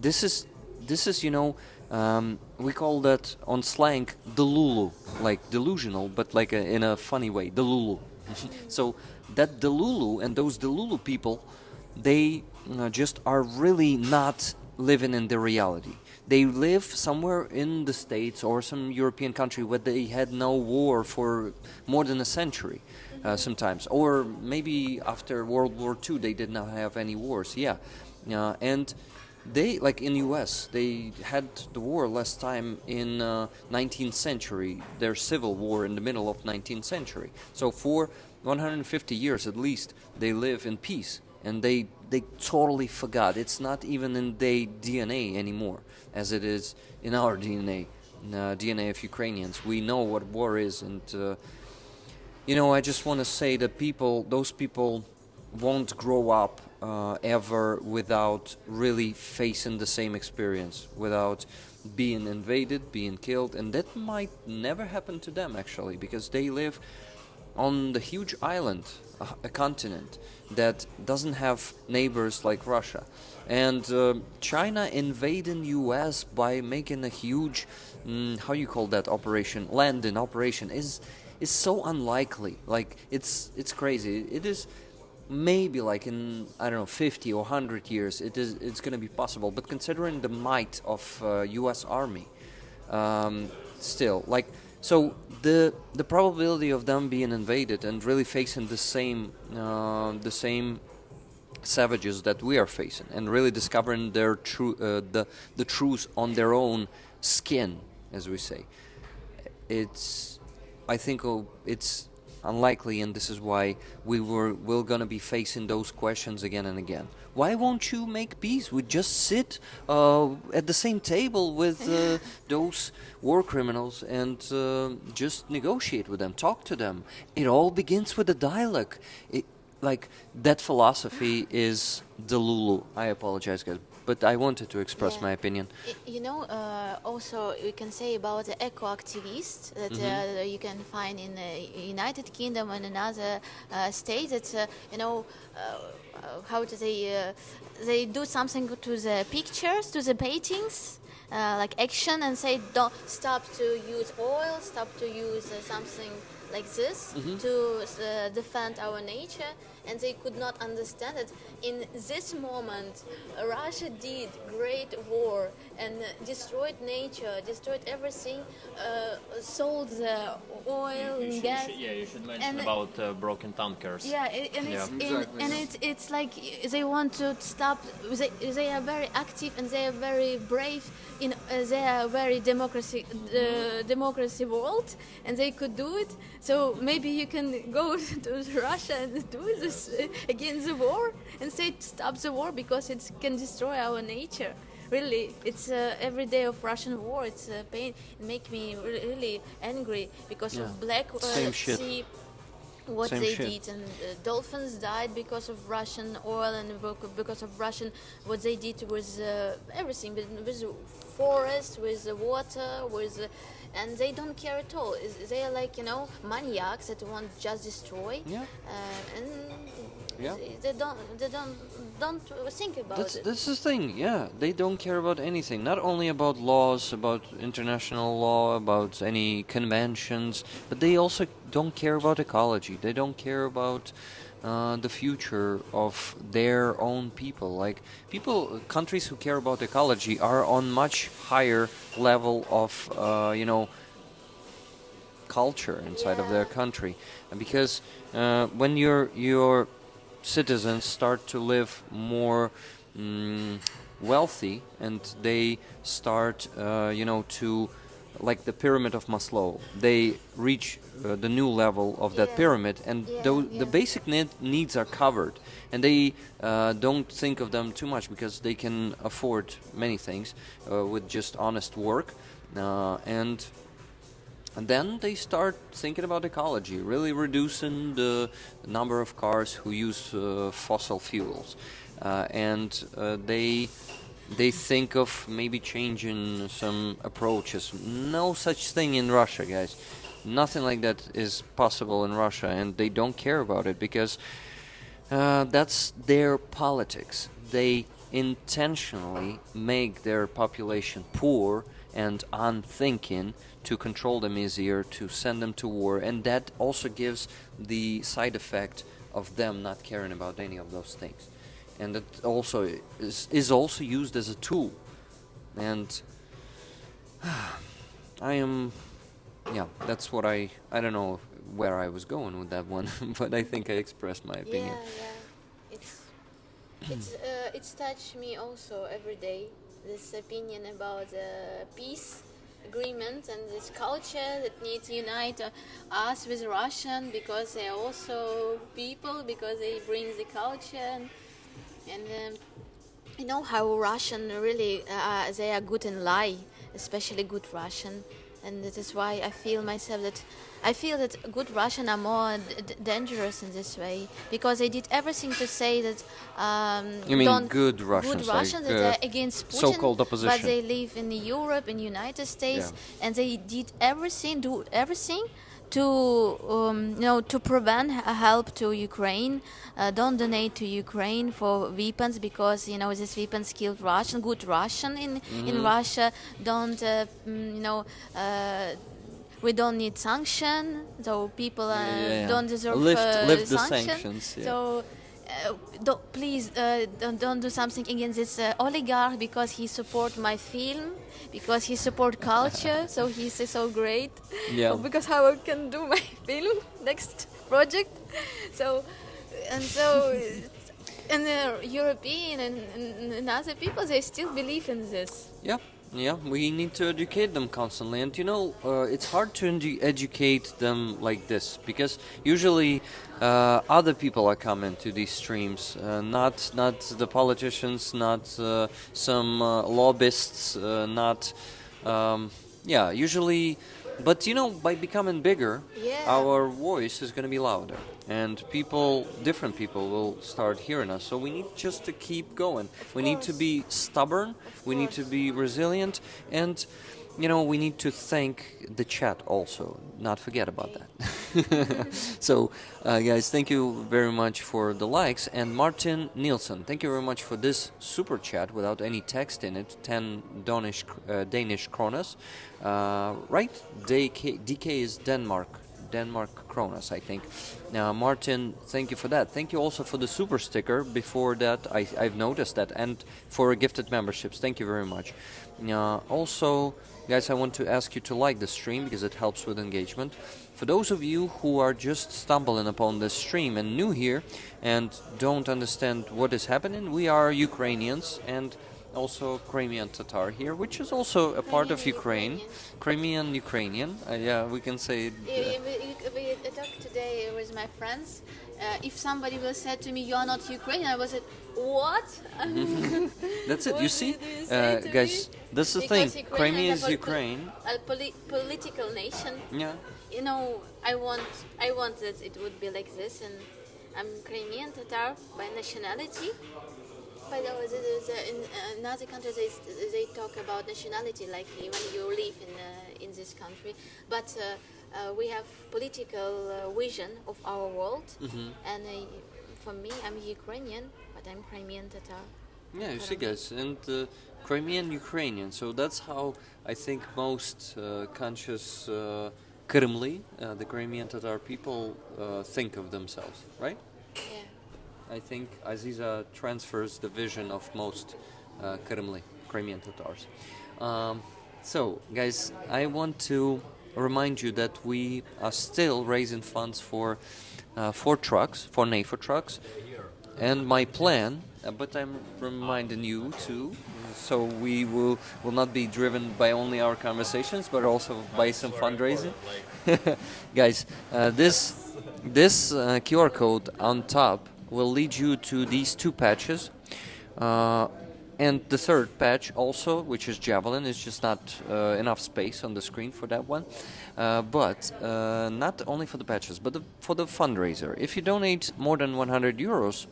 A: This is you know, we call that on slang delulu, like delusional, but like in a funny way, delulu. So that delulu and those delulu people, they just are really not living in the reality. They live somewhere in the States or some European country where they had no war for more than a century, sometimes. Or maybe after World War II they did not have any wars, yeah. And they, like in US, they had the war last time in 19th century, their civil war in the middle of 19th century. So for 150 years at least, they live in peace. And they totally forgot. It's not even in their DNA anymore, as it is in our DNA, DNA of Ukrainians. We know what war is, and you know, I just want to say that those people won't grow up ever without really facing the same experience, without being invaded, being killed, and that might never happen to them actually, because they live on the huge island, a continent that doesn't have neighbors like Russia. And China invading US by making a huge, how you call that operation, landing operation, is so unlikely. Like, it's crazy. It is maybe like in, I don't know, 50 or 100 years it's going to be possible. But considering the might of US Army, still, like, so the probability of them being invaded and really facing the same savages that we are facing, and really discovering their the truth on their own skin, as we say, I think it's unlikely, and this is why we're gonna be facing those questions again and again. Why won't you make peace? We just sit at the same table with those war criminals and just negotiate with them, talk to them. It all begins with a dialogue. Like, that philosophy is Delulu. I apologize, guys, but I wanted to express my opinion.
C: You know, also we can say about the eco-activists that you can find in the United Kingdom and in other states. That you know, how to say, they do something to the pictures, to the paintings, like action, and say don't stop to use oil, stop to use something like this to defend our nature. And they could not understand that in this moment Russia did great war and destroyed nature, destroyed everything, sold the oil and gas.
B: You should mention about broken tankers.
C: Yeah, it's like they want to stop. They are very active and they are very brave. They are very democracy world, and they could do it. So maybe you can go to Russia and do this against the war and say stop the war because it can destroy our nature. Really, it's every day of Russian war. It's pain. It makes me really angry because of Black
A: Same shit.
C: Sea. what
A: Same
C: they
A: shit.
C: did, and dolphins died because of Russian oil and because of Russian what they did with everything, with forest, with the water, with and they don't care at all. They are like maniacs that want just destroy,
A: Yeah.
C: and
A: Yeah.
C: they don't think about it.
A: That's the thing, yeah. They don't care about anything. Not only about laws, about international law, about any conventions, but they also don't care about ecology. They don't care about the future of their own people. Like countries who care about ecology are on much higher level of, culture inside of their
C: Yeah.
A: country, and because when your citizens start to live more wealthy, and they start to, like the pyramid of Maslow, they reach the new level of that
C: Yeah.
A: pyramid, and
C: Yeah,
A: the
C: yeah.
A: basic needs are covered, and they don't think of them too much because they can afford many things with just honest work, and then they start thinking about ecology, really reducing the number of cars who use fossil fuels, and they think of maybe changing some approaches. No such thing in Russia, guys. Nothing like that is possible in Russia, and they don't care about it because that's their politics. They intentionally make their population poor and unthinking to control them easier, to send them to war, and that also gives the side effect of them not caring about any of those things. And that also is also used as a tool. And that's what I don't know where I was going with that one, but I think I expressed my opinion.
C: Yeah. It's touched me also every day. This opinion about peace agreement and this culture that needs to unite us with Russian because they are also people, because they bring the culture and you know how Russian really they are good in lie, especially good Russian, and that is why I feel that good Russian are more dangerous in this way because they did everything to say that
A: You mean
C: don't
A: good Russians,
C: good Russians
A: like,
C: that are against Putin,
A: so-called opposition.
C: but they live in Europe, in the United States,
A: Yeah.
C: and they did everything, to to prevent help to Ukraine. Don't donate to Ukraine for weapons because these weapons killed Russian, good Russian in Russia. Don't we don't need sanction, so people don't deserve
A: lift the
C: sanction.
A: sanctions. Yeah.
C: So please don't do something against this oligarch because he support my film, because he support culture, so he's so great.
A: Yeah.
C: Because how I can do my film next project. So and the European and other people, they still believe in this.
A: Yeah, we need to educate them constantly, and it's hard to educate them like this because usually other people are coming to these streams, not the politicians, not some lobbyists, not usually. But by becoming bigger,
C: Yeah.
A: our voice is going to be louder, and different people will start hearing us. So we need just to keep going. We need to be stubborn. We need to be resilient, and we need to thank the chat also. Not forget about that. So, guys, thank you very much for the likes. And Martin Nielsen, thank you very much for this super chat without any text in it. 10 Danish kronas. Right? DK is Denmark kronas, I think. Now, Martin, thank you for that. Thank you also for the super sticker. Before that, I've noticed that. And for gifted memberships, thank you very much. Also, guys, I want to ask you to like the stream because it helps with engagement. For those of you who are just stumbling upon this stream and new here and don't understand what is happening, we are Ukrainians, and also Crimean Tatar here, which is also a part of
C: Crimean
A: Ukraine. Crimean Ukrainian. Yeah, we can say it.
C: We talked today with my friends. If somebody will say to me, "You're not Ukrainian," I was like, "What?"
A: That's it.
C: What
A: You see,
C: did you say to
A: guys,
C: me?
A: that's the thing.
C: Because
A: Crimea is
C: a
A: Ukraine.
C: political nation.
A: Yeah.
C: You know, I want that it would be like this, and I'm Crimean Tatar by nationality. But in other countries, they talk about nationality, like when you live in this country. But we have political vision of our world, and for me, I'm Ukrainian, but I'm Crimean Tatar.
A: Yeah, you see, guys, and Crimean Ukrainian. So that's how I think most conscious Kremli, the Crimean Tatar people, think of themselves, right?
C: Yeah.
A: I think Aziza transfers the vision of most Kremli, Crimean Tatars. So, guys, I want to remind you that we are still raising funds for trucks, for NAFO trucks. And my plan, but I'm reminding you too, so we will not be driven by only our conversations, but also by some fundraising. Guys, this QR code on top will lead you to these two patches. And the third patch also, which is Javelin, is just not enough space on the screen for that one. But not only for the patches, but for the fundraiser. If you donate more than 100 euros,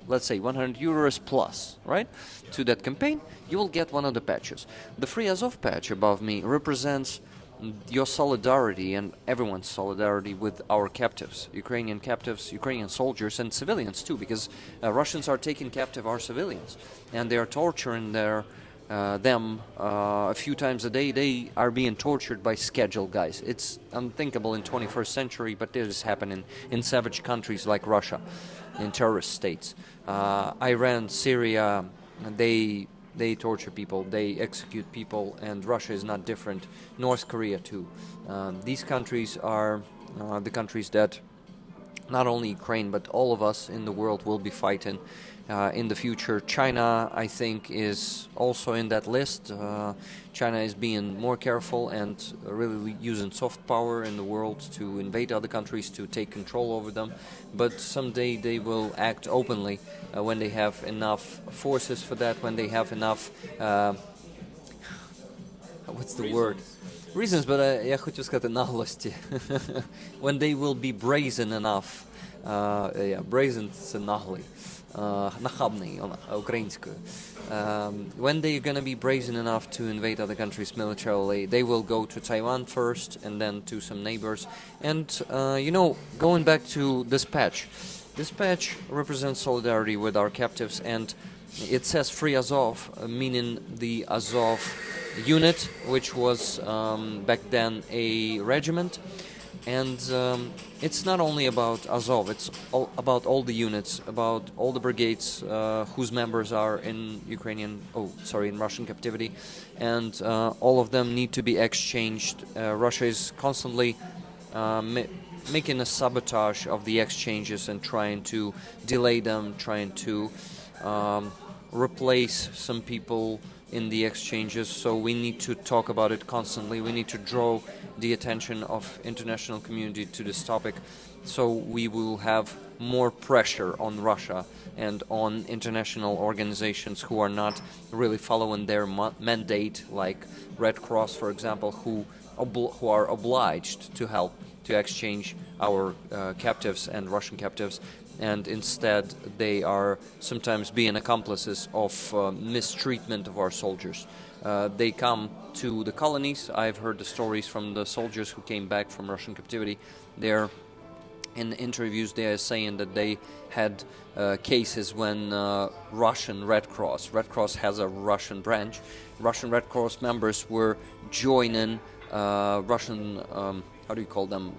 A: let's say 100 euros plus, right, to that campaign, you will get one of the patches. The Free Azov patch above me represents your solidarity and everyone's solidarity with our captives, Ukrainian soldiers and civilians too, because Russians are taking captive our civilians and they are torturing them a few times a day. They are being tortured by schedule, guys. It's unthinkable in 21st century, but this is happening in savage countries like Russia, in terrorist states. Iran, Syria, they torture people, they execute people, and Russia is not different. North Korea too. These countries are the countries that not only Ukraine but all of us in the world will be fighting in the future. China, I think, is also in that list. China is being more careful and really using soft power in the world to invade other countries, to take control over them. But someday they will act openly when they have enough forces for that, when they have enough... what's the word? Reasons, but я хочу сказати наглості. When they will be brazen enough. Brazen – це наглий. Нахабний, українською. When they're going to be brazen enough to invade other countries militarily, they will go to Taiwan first and then to some neighbors. And, going back to this patch represents solidarity with our captives, and it says Free Azov, meaning the Azov unit, which was back then a regiment. And it's not only about Azov, it's about all the units, about all the brigades whose members are in in Russian captivity, and all of them need to be exchanged. Russia is constantly making a sabotage of the exchanges and trying to delay them, trying to replace some people in the exchanges, so we need to talk about it constantly. We need to draw the attention of international community to this topic, so we will have more pressure on Russia and on international organizations who are not really following their mandate, like Red Cross, for example, who are obliged to help to exchange our captives and Russian captives, and instead they are sometimes being accomplices of mistreatment of our soldiers. They come to the colonies. I've heard the stories from the soldiers who came back from Russian captivity. They're in interviews they are saying that they had cases when Russian Red Cross has a Russian branch. Russian Red Cross members were joining Russian, how do you call them?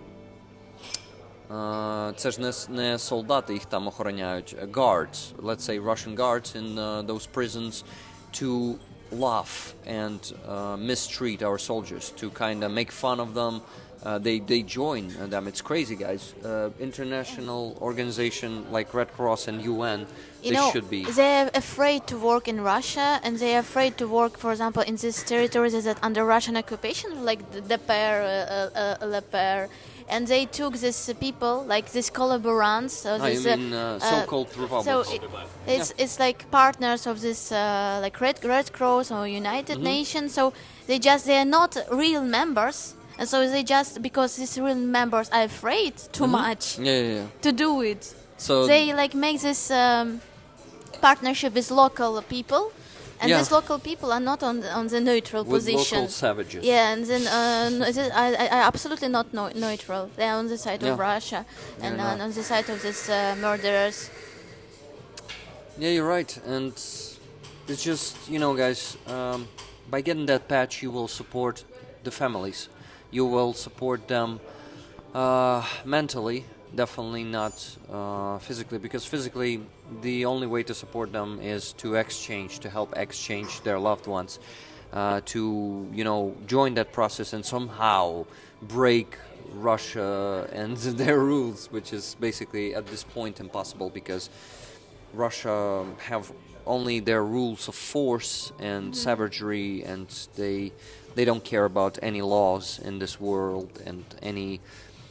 A: Це ж не солдати, їх там охороняють, guards, let's say Russian guards in those prisons, to laugh and mistreat our soldiers, to kind of make fun of them, they join them. It's crazy, guys. International organization like Red Cross and UN, they should be.
C: They're afraid to work in Russia, and they're afraid to work, for example, in these territories that are under Russian occupation, like the Leper. And they took these people, like these collaborants,
A: so-called republics.
C: So it's like partners of this like Red Cross or United Nations. So they are not real members, and so they just, because these real members are afraid too much to do it.
A: So
C: they like make this partnership with local people. And these local people are not on the neutral
A: with
C: position.
A: Local savages.
C: Yeah, and then I absolutely not neutral. They are on the side of Russia and on the side of these murderers.
A: Yeah, you're right. And it's just, guys, by getting that patch, you will support the families. You will support them mentally, definitely not physically, because physically the only way to support them is to help exchange their loved ones, to join that process and somehow break Russia and their rules, which is basically at this point impossible, because Russia have only their rules of force and savagery, and they don't care about any laws in this world and any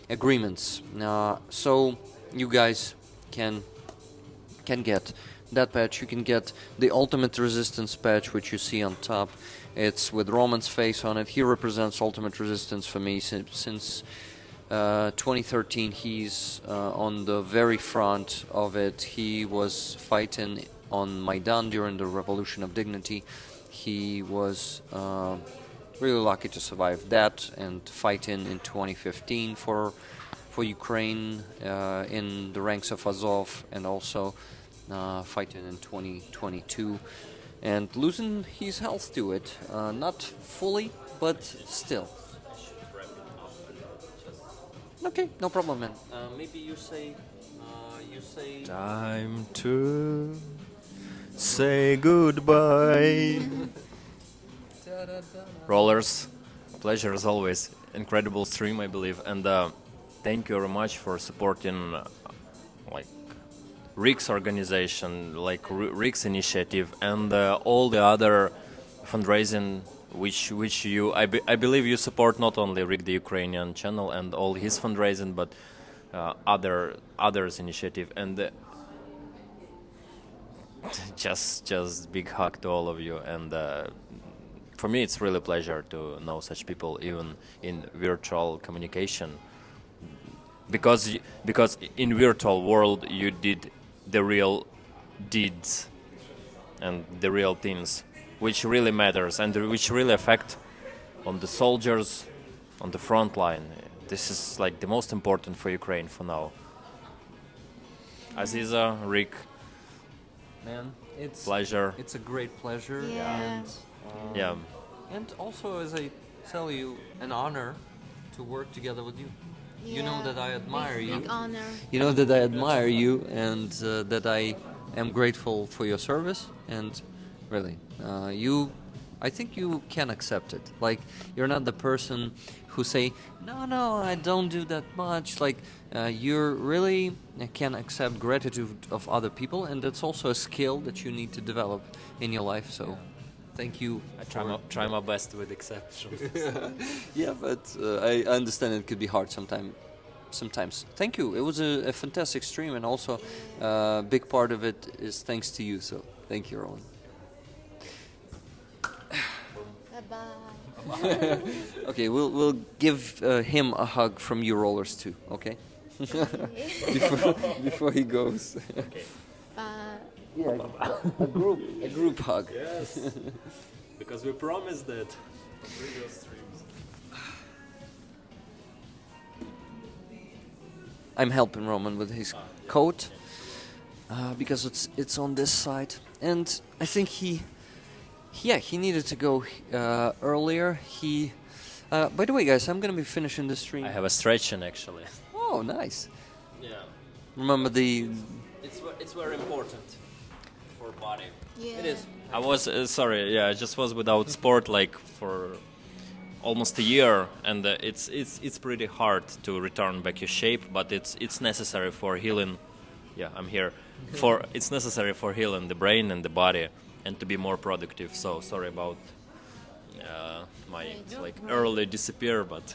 A: agreements. So you guys can get that patch. You can get the Ultimate Resistance patch, which you see on top. It's with Roman's face on it. He represents Ultimate Resistance for me since 2013. He's on the very front of it. He was fighting on Maidan during the Revolution of Dignity. He was really lucky to survive that and fighting in 2015 for Ukraine in the ranks of Azov, and also fighting in 2022 and losing his health to it. Not fully, but still. Okay, no problem, man. Maybe you say.
B: Time to say goodbye. Rollers, pleasure as always. Incredible stream, I believe, and thank you very much for supporting like Rick's organization, like Rick's initiative, and all the other fundraising which you I believe you support, not only Rick the Ukrainian channel and all his fundraising, but others initiative, and just big hug to all of you. And for me it's really a pleasure to know such people even in virtual communication, because in virtual world you did the real deeds and the real things which really matters and which really affect on the soldiers on the front line. This is like the most important for Ukraine for now. Aziza, Rick,
A: Man, it's
B: pleasure.
A: It's a great pleasure.
C: Yeah.
A: And,
B: Yeah.
A: And also, as I tell you, an honor to work together with you. You know that I admire you.
C: Big honor.
A: You know that I admire you, and that I am grateful for your service. And really, I think you can accept it. Like, you're not the person who say, no, I don't do that much. Like, you really can accept gratitude of other people, and that's also a skill that you need to develop in your life. So, thank you.
B: I try my best with exceptions.
A: Yeah, but I understand it could be hard sometimes. Thank you. It was a fantastic stream, and also a big part of it is thanks to you. So, thank you, Rowan.
C: Bye-bye.
A: Okay, we'll give him a hug from you rollers too. Okay. before he goes. Yeah, a group hug.
B: Yes, because we promised that on previous streams.
A: I'm helping Roman with his coat because it's on this side, and I think he needed to go earlier. By the way, guys, I'm gonna be finishing the stream.
B: I have a stretching actually.
A: Oh, nice.
B: Yeah,
A: Remember the.
B: it's very important for body.
C: Yeah.
A: It is.
B: I was sorry. Yeah, I just was without sport like for almost a year, and it's pretty hard to return back your shape, but it's necessary for healing. Yeah, I'm here. It's necessary for healing the brain and the body, and to be more productive. So sorry about my like early disappear, but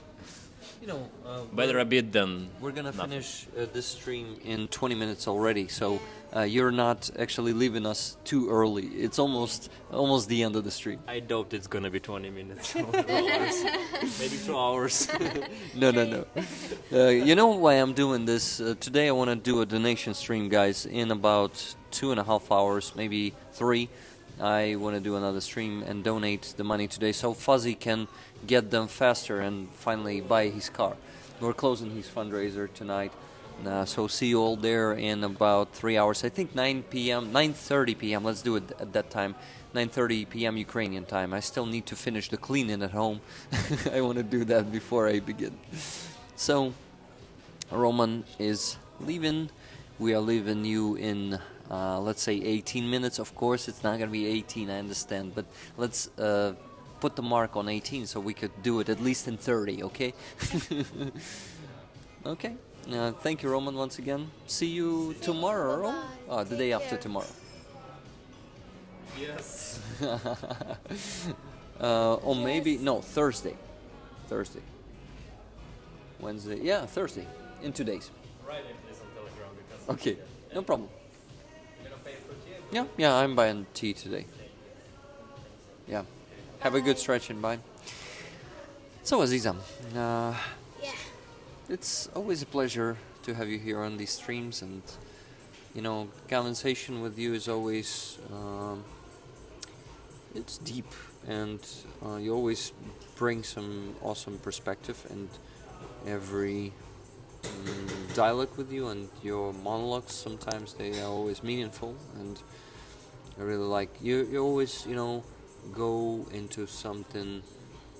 A: You know,
B: better a bit than
A: we're gonna
B: nothing.
A: finish this stream in 20 minutes already, so you're not actually leaving us too early. It's almost the end of the stream.
B: I doubt it's gonna be 20 minutes, or 2 hours, maybe 2 hours.
A: No. You know why I'm doing this? Today I want to do a donation stream, guys. In about 2.5 hours, maybe 3, I want to do another stream and donate the money today so Fuzzy can get them faster and finally buy his car. We're closing his fundraiser tonight. So see you all there in about 3 hours. I think 9 p.m., 9:30 p.m. Let's do it at that time. 9:30 p.m. Ukrainian time. I still need to finish the cleaning at home. I want to do that before I begin. So Roman is leaving. We are leaving you in, let's say, 18 minutes. Of course, it's not going to be 18, I understand. But let's put the mark on 18 so we could do it at least in 30, okay? Okay. Thank you, Roman, once again. See you tomorrow.
C: Bye-bye.
A: The
C: Take
A: day after
C: care.
A: tomorrow.
B: Yes.
A: Or maybe,
C: Yes.
A: no, Thursday. Wednesday. Yeah, Thursday. In 2 days.
B: Write it please on Telegram because.
A: Okay, no problem.
B: You're gonna pay for tea?
A: Yeah, I'm buying tea today. Yeah. Have a good stretch and bye. So, Aziza,
C: Yeah.
A: it's always a pleasure to have you here on these streams, and conversation with you is always it's deep, and you always bring some awesome perspective, and every dialogue with you and your monologues, sometimes they are always meaningful, and I really like you always go into something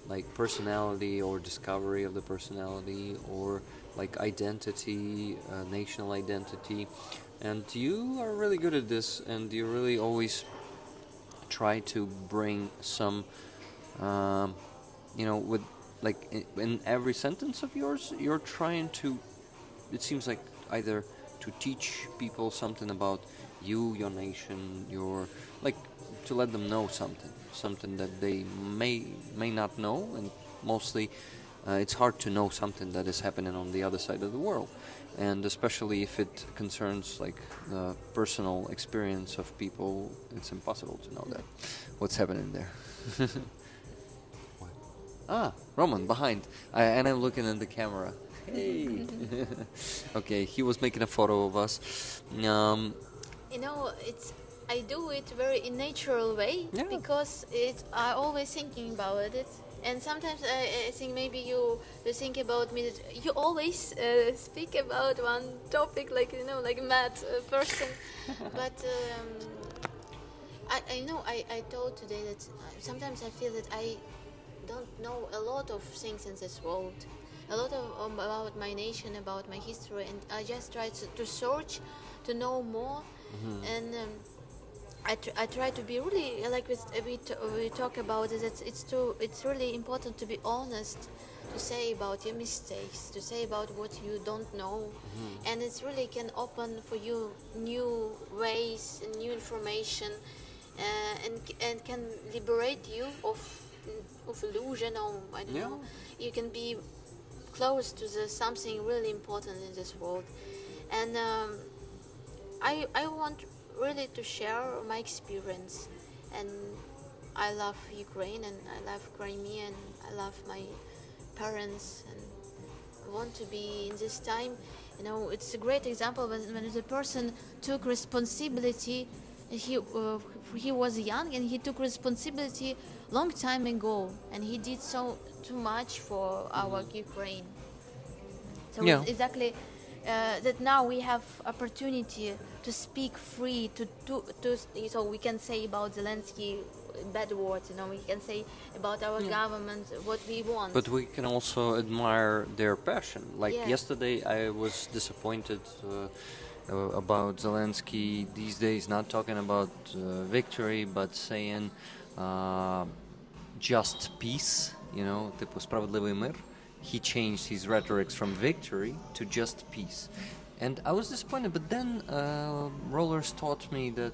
A: like personality or discovery of the personality, or like identity, national identity, and you are really good at this, and you really always try to bring some with like in every sentence of yours you're trying to, it seems like, either to teach people something about you, your nation, your, like, to let them know something that they may not know, and mostly it's hard to know something that is happening on the other side of the world, and especially if it concerns like the personal experience of people, it's impossible to know that what's happening there. Roman behind, and I'm looking at the camera. Hey. Okay, he was making a photo of us.
C: I do it very in natural way,
A: Yeah.
C: because I always thinking about it, and sometimes I think maybe you think about me that you always speak about one topic like mad person, but I told today that sometimes I feel that I don't know a lot of things in this world, a lot about my nation, about my history, and I just try to search to know more, and I try to be really, like we talk about it. It's really important to be honest, to say about your mistakes, to say about what you don't know, and it's really can open for you new ways, new information, and can liberate you of illusion, or I don't know. You can be close to something really important in this world, and I want really to share my experience, and I love Ukraine, and I love Crimea, and I love my parents, and I want to be in this time. It's a great example when the person took responsibility. He was young, and he took responsibility long time ago, and he did too much for our Ukraine. So
A: Yeah.
C: it's exactly that now we have opportunity to speak free, so we can say about Zelensky bad words, we can say about our government what we want.
A: But we can also admire their passion. Like
C: Yeah.
A: yesterday, I was disappointed about Zelensky these days, not talking about victory, but saying just peace, типу справедливий мир. He changed his rhetorics from victory to just peace. And I was disappointed, but then rollers taught me that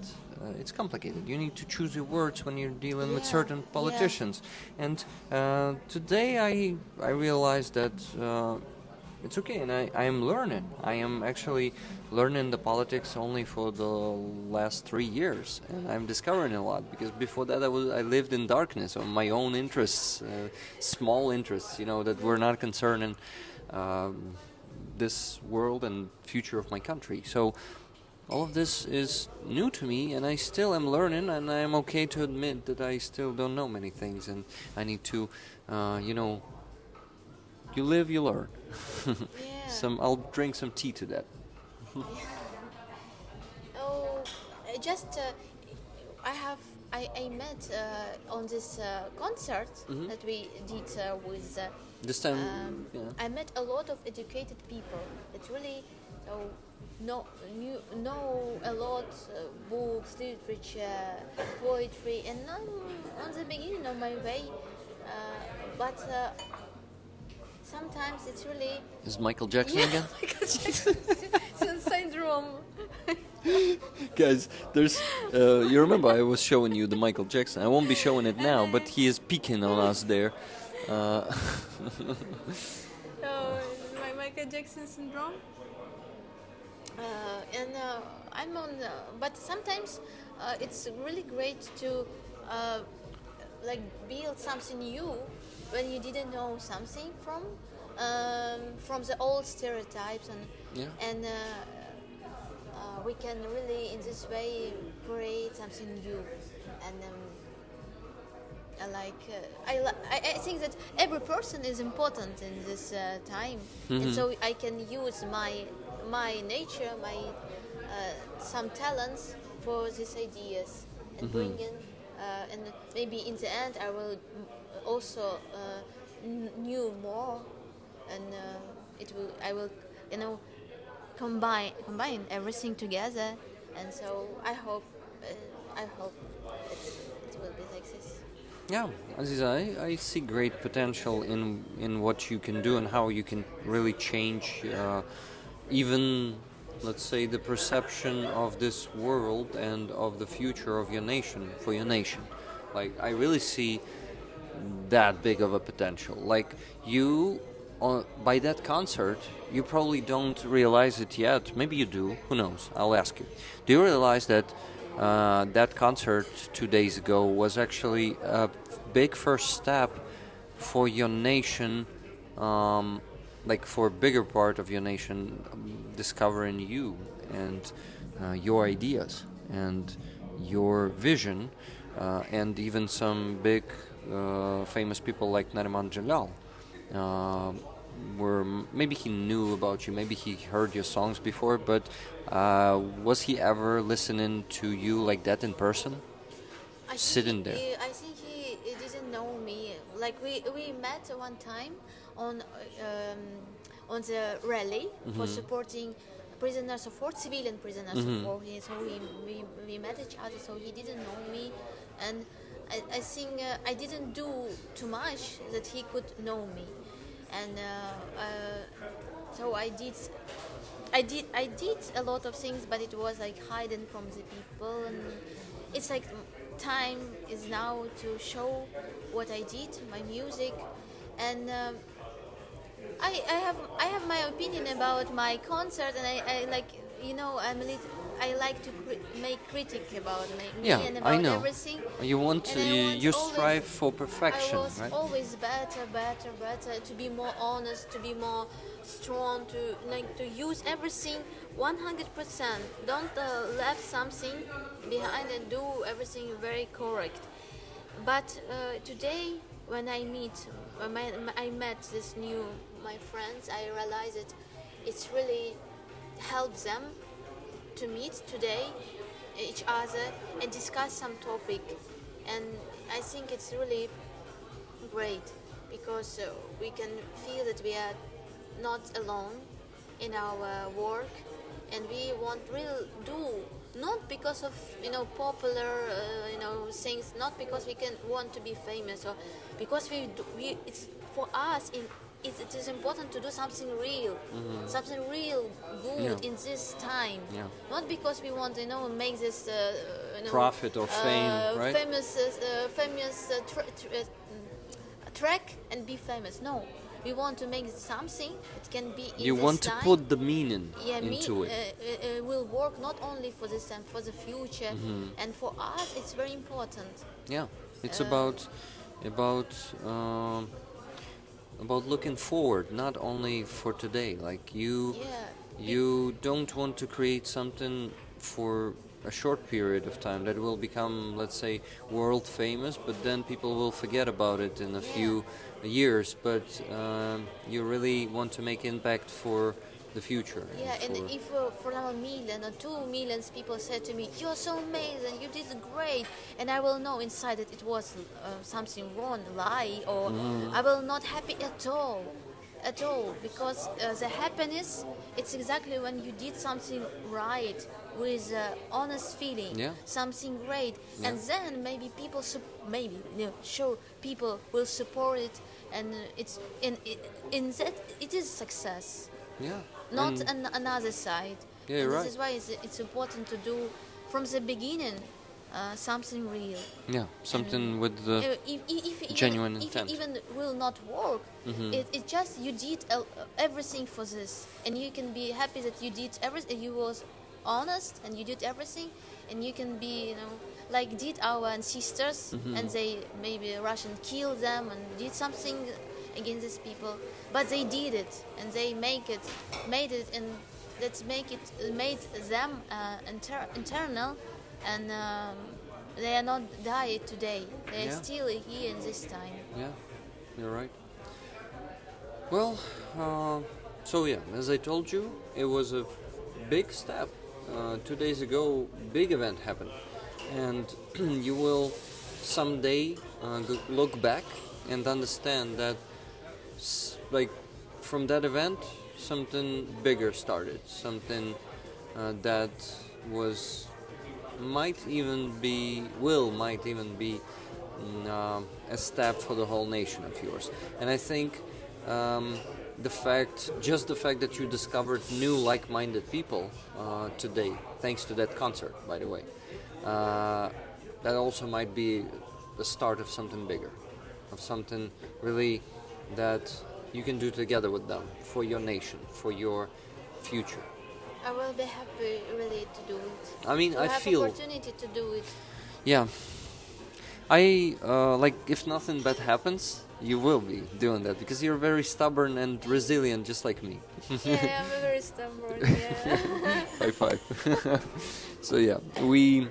A: it's complicated. You need to choose your words when you're dealing with certain politicians. And today I realized that it's okay, and I am learning. I am actually learning the politics only for the last 3 years, and I'm discovering a lot, because before that I lived in darkness on my own interests, small interests, that were not concerning this world and future of my country. So all of this is new to me, and I still am learning, and I am okay to admit that I still don't know many things, and I need to, you live, you learn. I'll drink some tea to that.
C: I met on this concert that we did with.
A: This time,
C: I met a lot of educated people that really know a lot books, literature, poetry, and I'm on the beginning of my way, but sometimes it's really.
A: Is Michael Jackson again?
C: Michael Jackson syndrome.
A: Guys, there's you remember I was showing you the Michael Jackson. I won't be showing it now, but he is peeking on us there.
C: My Michael Jackson syndrome. I'm on, but sometimes it's really great to build something new when you didn't know something from the old stereotypes, and we can really in this way create something new. And I think that every person is important in this time, and so I can use my nature, my some talents for these ideas, and bring in, and maybe in the end I will also knew more, and I will combine everything together, and so I hope it will be like this.
A: Yeah, Aziza, I see great potential in what you can do and how you can really change even, let's say, the perception of this world and of the future of your nation, for your nation. Like, I really see that big of a potential. Like, you, by that concert, you probably don't realize it yet. Maybe you do. Who knows? I'll ask you. Do you realize that that concert 2 days ago was actually a big first step for your nation, for a bigger part of your nation, discovering you and your ideas and your vision, and even some big famous people like Nariman Jalal, where maybe he knew about you, maybe he heard your songs before, but was he ever listening to you like that in person?
C: I think he didn't know me. Like we met one time on the rally for supporting prisoners of war, civilian prisoners of war. So we met each other. So he didn't know me, and I think I didn't do too much that he could know me, and so I did a lot of things, but it was like hidden from the people, and it's like time is now to show what I did, my music, and I have my opinion about my concert, and I like, I like to make critic about me and about
A: I know.
C: everything.
A: You want to, you strive for perfection,
C: I was
A: right?
C: always better, to be more honest, to be more strong, to use everything 100%. Don't leave something behind and do everything very correct. But today, when I met this my friends, I realized that it's really helped them to meet today each other and discuss some topic, and I think it's really great because we can feel that we are not alone in our work, and we want real do, not because of popular things, not because we can want to be famous, or because we it's for us it is important to do something real, something real good in this time.
A: Yeah.
C: Not because we want make this
A: Profit or fame, right?
C: famous track and be famous. No, we want to make something that can be in
A: You
C: this
A: want to
C: time.
A: put the meaning
C: Yeah,
A: into it.
C: Will work not only for this time, for the future, and for us it's very important.
A: Yeah, it's about looking forward, not only for today. Like you don't want to create something for a short period of time that will become, let's say, world famous, but then people will forget about it in a few years. But you really want to make impact for the future.
C: Yeah, and
A: for-
C: if for now 1 million or 2 million people said to me, "You're so amazing, you did great," and I will know inside that it was something wrong, lie, or I will not happy at all, because the happiness, it's exactly when you did something right with honest feeling, something great, and then maybe people sure people will support it, and it's in that it is success.
A: yeah.
C: Not
A: And-
C: another side.
A: Yeah,
C: and
A: you're
C: this
A: right.
C: is why it's important to do from the beginning something real.
A: Yeah, something with the
C: If
A: genuine
C: even,
A: intent.
C: if it even will not work, it just you did everything for this, and you can be happy that you did everything. You was honest and you did everything, and you can be like did our ancestors, and they maybe Russian killed them and did something against these people, but they did it and they made it, and that's made them internal, and they are not died today. They are still here in this time.
A: Yeah, you're right. Well, so yeah, as I told you, it was a big step. 2 days ago, big event happened, and you will someday look back and understand that, like, from that event, something bigger started, something that might even be a step for the whole nation of yours. And I think the fact that you discovered new like-minded people today, thanks to that concert, by the way, that also might be the start of something bigger, of something really that you can do together with them for your nation, for your future.
C: I will be happy really to do it.
A: I mean,
C: to
A: I
C: have
A: feel,
C: opportunity to do it.
A: yeah. I like, if nothing bad happens, you will be doing that because you're very stubborn and resilient, just like me.
C: Yeah, I'm very stubborn. Yeah.
A: High five. So yeah, we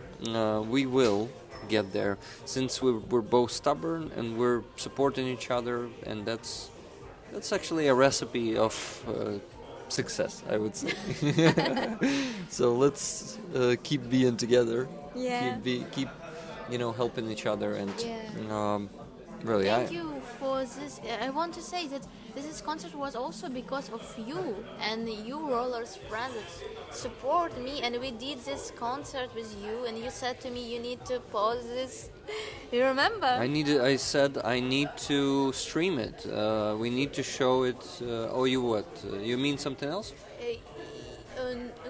A: will get there, since we're both stubborn and we're supporting each other, and that's actually a recipe of success, I would say. So let's keep being together.
C: Yeah.
A: Keep helping each other, and
C: Yeah.
A: really,
C: Thank you for this. I want to say that this concert was also because of you and you rollers friends that support me, and we did this concert with you, and you said to me you need to pause this. You remember?
A: I said I need to stream it. We need to show it. You mean something else?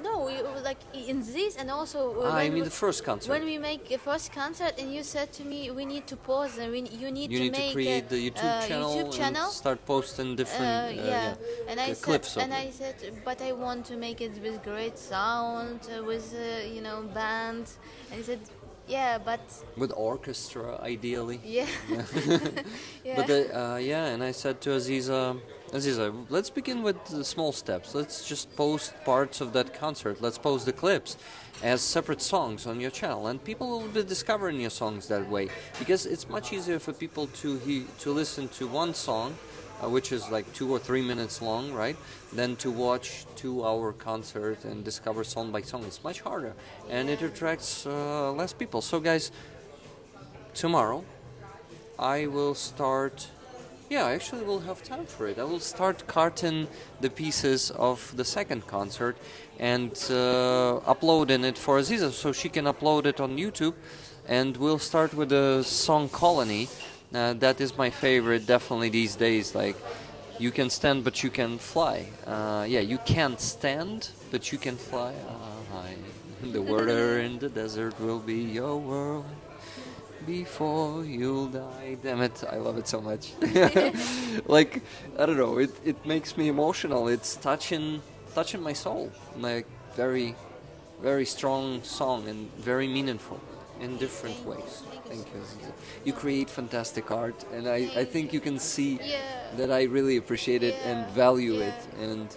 C: No, like in this, and also
A: I mean the first concert.
C: when we make a first concert, and you said to me we need to pause, and you need
A: You
C: to
A: need
C: make
A: to create the YouTube channel and start posting different
C: and I
A: clips
C: said,
A: of it.
C: I said, but I want to make it with great sound, with band, and he said, yeah, but
A: With orchestra, ideally.
C: yeah, yeah.
A: But and I said to Aziza, let's begin with the small steps. Let's just post parts of that concert. Let's post the clips as separate songs on your channel, and people will be discovering your songs that way. Because it's much easier for people to listen to one song, which is like 2 or 3 minutes long, right? Than to watch 2-hour concert and discover song by song. It's much harder, and it attracts less people. So guys, tomorrow I will start, Yeah, I actually will have time for it. I will start carting the pieces of the second concert and uploading it for Aziza so she can upload it on YouTube. And we'll start with the song Colony. That is my favorite, definitely these days. Like, you can stand, but you can fly. Yeah, you can't stand, but you can fly high. The water in the desert will be your world before you'll die. Damn it, I love it so much. Like, I don't know, it makes me emotional. It's touching my soul. Like, very, very strong song and very meaningful in different ways. Thank you, Aziza. You create fantastic art, and I think you can see that I really appreciate it and value it, and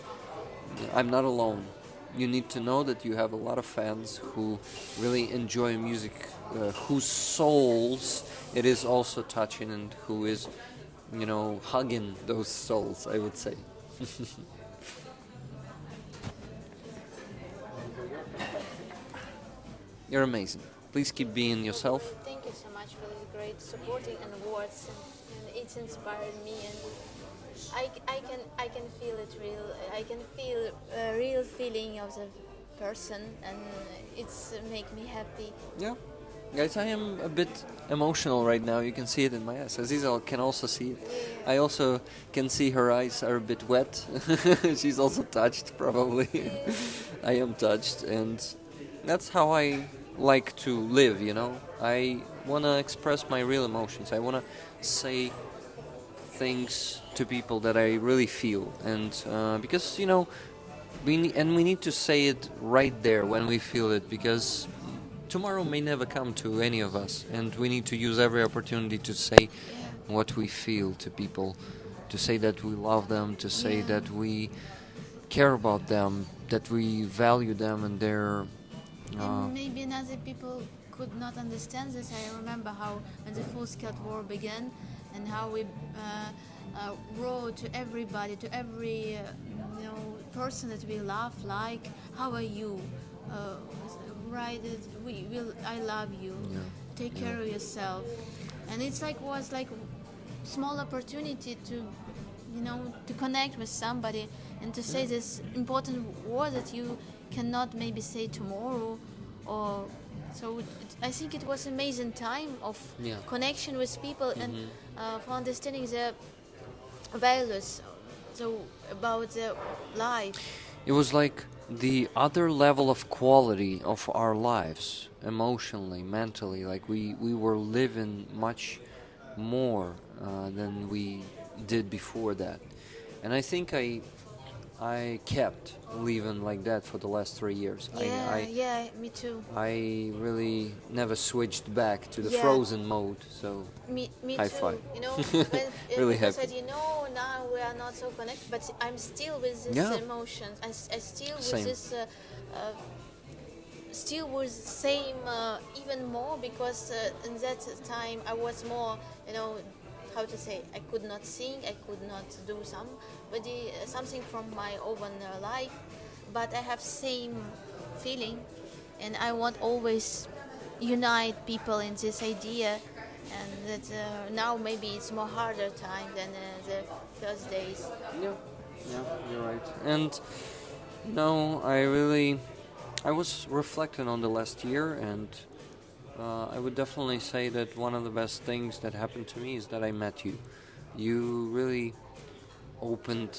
A: I'm not alone. You need to know that you have a lot of fans who really enjoy music, whose souls it is also touching, and who is, hugging those souls, I would say. You're amazing. Please keep being yourself.
C: Thank you so much for the great supporting and words, and it's inspired me, and I can feel it real. I can feel a real feeling of the person, and it's make me happy.
A: Yeah. Guys, I am a bit emotional right now. You can see it in my eyes. Aziza can also see it.
C: Yeah.
A: I also can see her eyes are a bit wet. She's also touched, probably. I am touched, and that's how I like to live, I want to express my real emotions. I want to say things to people that I really feel, and because we need to say it right there when we feel it, because tomorrow may never come to any of us, and we need to use every opportunity to say what we feel to people, to say that we love them, to say that we care about them, that we value them and their
C: and maybe another people could not understand this. I remember how when the full-scale war began, and how we wrote to everybody, to every person that we love, like, how are you? Write it. I love you.
A: Yeah.
C: Take care of yourself. And it's was like small opportunity to to connect with somebody and to say this important word that you cannot maybe say tomorrow, or so I think it was amazing time of connection with people and for understanding their values, so about their life.
A: It was like the other level of quality of our lives, emotionally, mentally. Like we were living much more than we did before that, and I think I kept living like that for the last 3 years.
C: Yeah, me too.
A: I really never switched back to the frozen mode. So
C: me
A: high
C: too.
A: five.
C: When
A: Really
C: people
A: happy.
C: said, now we are not so connected, but I'm still with this emotions. I still
A: Same.
C: with this. Still was same, even more, because in that time I was more, how to say, I could not sing, I could not do something from my own life, but I have same feeling, and I want always unite people in this idea, and that now maybe it's more harder time than the first days.
A: Yeah, you're right. And I was reflecting on the last year, and I would definitely say that one of the best things that happened to me is that I met you. You really opened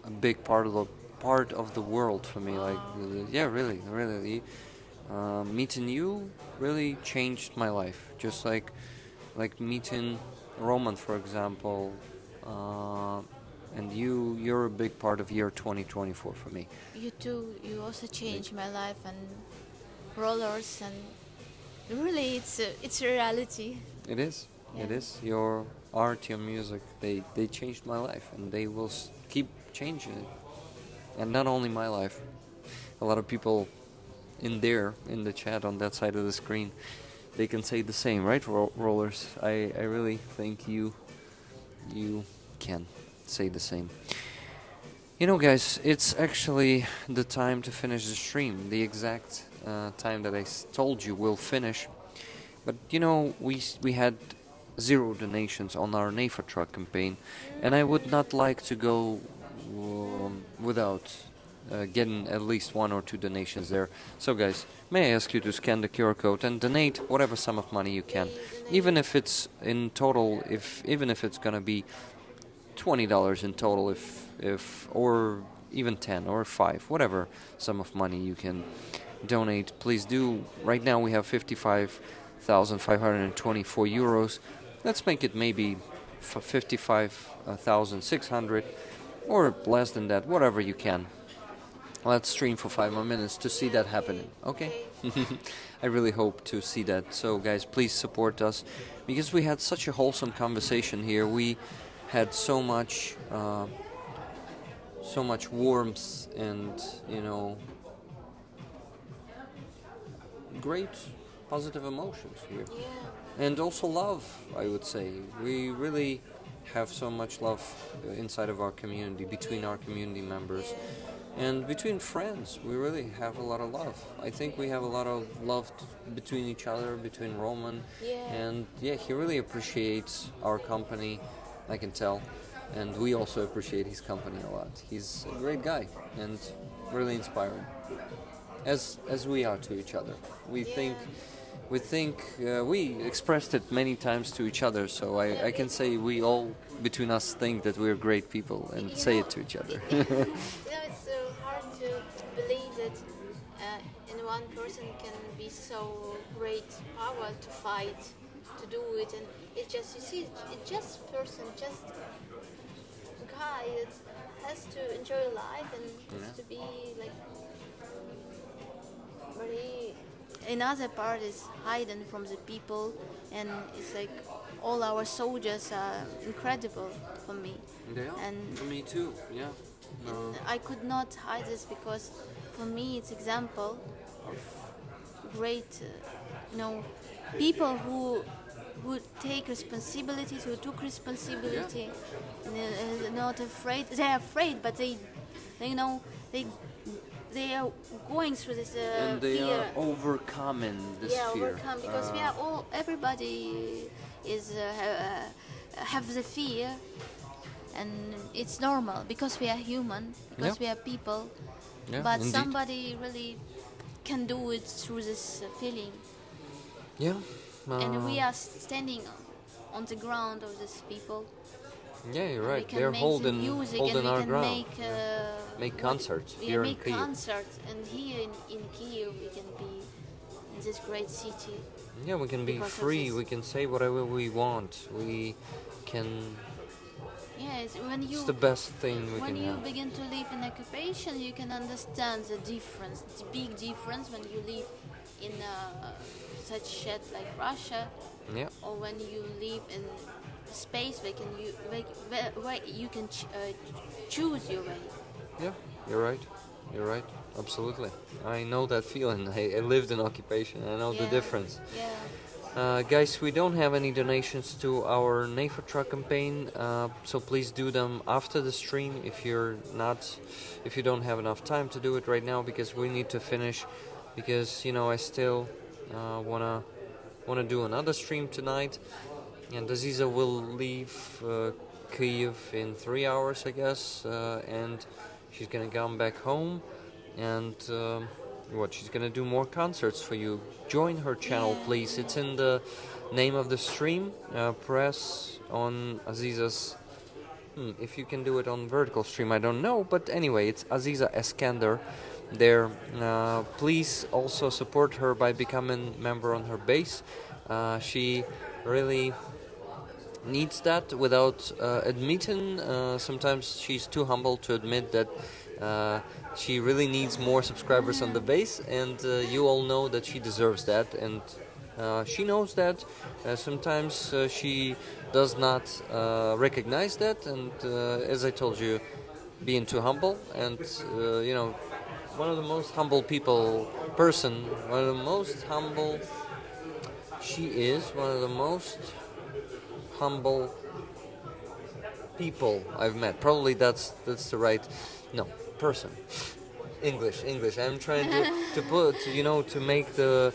A: a big part of the world for me. Like, really. Meeting you really changed my life. Just like meeting Roman, for example. And you're a big part of year 2024 for me.
C: You too. You also changed my life, and rollers, and really it's a reality.
A: It is.
C: Yeah.
A: It is. Your art, your music, they changed my life, and they will keep changing it. And not only my life. A lot of people in the chat on that side of the screen, they can say the same, right, rollers? I really think you can say the same. Guys, it's actually the time to finish the stream. The exact time that I told you we'll finish. But we had 0 donations on our NAFA truck campaign, and I would not like to go without getting at least 1 or 2 donations there. So guys, may I ask you to scan the QR code and donate whatever sum of money you can, even if it's in total, even if it's gonna be $20 in total, if or even 10 or 5, whatever sum of money you can donate, please do. Right now we have 55,524 euros. Let's make it maybe 55,600 or less than that, whatever you can. Let's stream for 5 more minutes to see that happening, okay? I really hope to see that. So guys, please support us, because we had such a wholesome conversation here. We had so much warmth and, you know, great positive emotions here.
C: Yeah.
A: And also love, I would say. We really have so much love inside of our community, between our community members. And between friends, we really have a lot of love. I think we have a lot of love between each other, between Roman. And yeah, he really appreciates our company, I can tell. And we also appreciate his company a lot. He's a great guy and really inspiring, as we are to each other. We expressed it many times to each other, so I can say we all between us think that we're great people and say it to each other.
C: It's so hard to believe that in one person can be so great power to fight, to do it, and it just, you see, it just person, just guy that has to enjoy life and has to be like very. Another part is hidden from the people, and it's like all our soldiers are incredible for me.
A: They are.
C: And
A: For me too, yeah.
C: and I could not hide this, because for me it's example of great, people who take responsibilities, who took responsibility, and they're not afraid. They're afraid, but they are going through this
A: And they
C: fear.
A: are overcoming this fear.
C: Overcome, because we are all. Everybody is have the fear, and it's normal because we are human, because we are people.
A: Yeah,
C: But
A: indeed.
C: somebody really can do it through this feeling,
A: Yeah.
C: and we are standing on the ground of these people.
A: Yeah, you're
C: We
A: right.
C: can
A: They're
C: make
A: holding
C: the music,
A: our
C: and we can
A: ground.
C: make
A: Concerts
C: we
A: here in
C: make
A: Kyiv.
C: concerts, and here in Kyiv we can be in this great city.
A: Yeah, we can be
C: because of
A: free.
C: this.
A: We can say whatever we want. We can.
C: Yes, when you
A: It's the best thing we
C: when
A: can
C: you
A: have.
C: begin to live in occupation, you can understand the difference, the big difference when you live in such shit like Russia,
A: Yeah.
C: or when you live in space where you can choose your way.
A: Yeah, you're right. You're right. Absolutely. I know that feeling. I lived in occupation. I know the difference.
C: Yeah.
A: Guys, we don't have any donations to our NAFA truck campaign, so please do them after the stream if you don't have enough time to do it right now, because we need to finish. Because I still wanna do another stream tonight, and Aziza will leave Kyiv in 3 hours, I guess, and she's gonna come back home, and she's gonna do more concerts for you. Join her channel, please. It's in the name of the stream. Press on Aziza's. If you can do it on vertical stream, I don't know, but anyway, it's Aziza Eskander there. Please also support her by becoming member on her base. She really needs that without admitting. Sometimes she's too humble to admit that she really needs more subscribers on the base, and you all know that she deserves that, and she knows that. Sometimes she does not recognize that, and as I told you, being too humble, and one of the most humble she is one of the most humble people I've met. Probably that's the right English. I'm trying to put to make the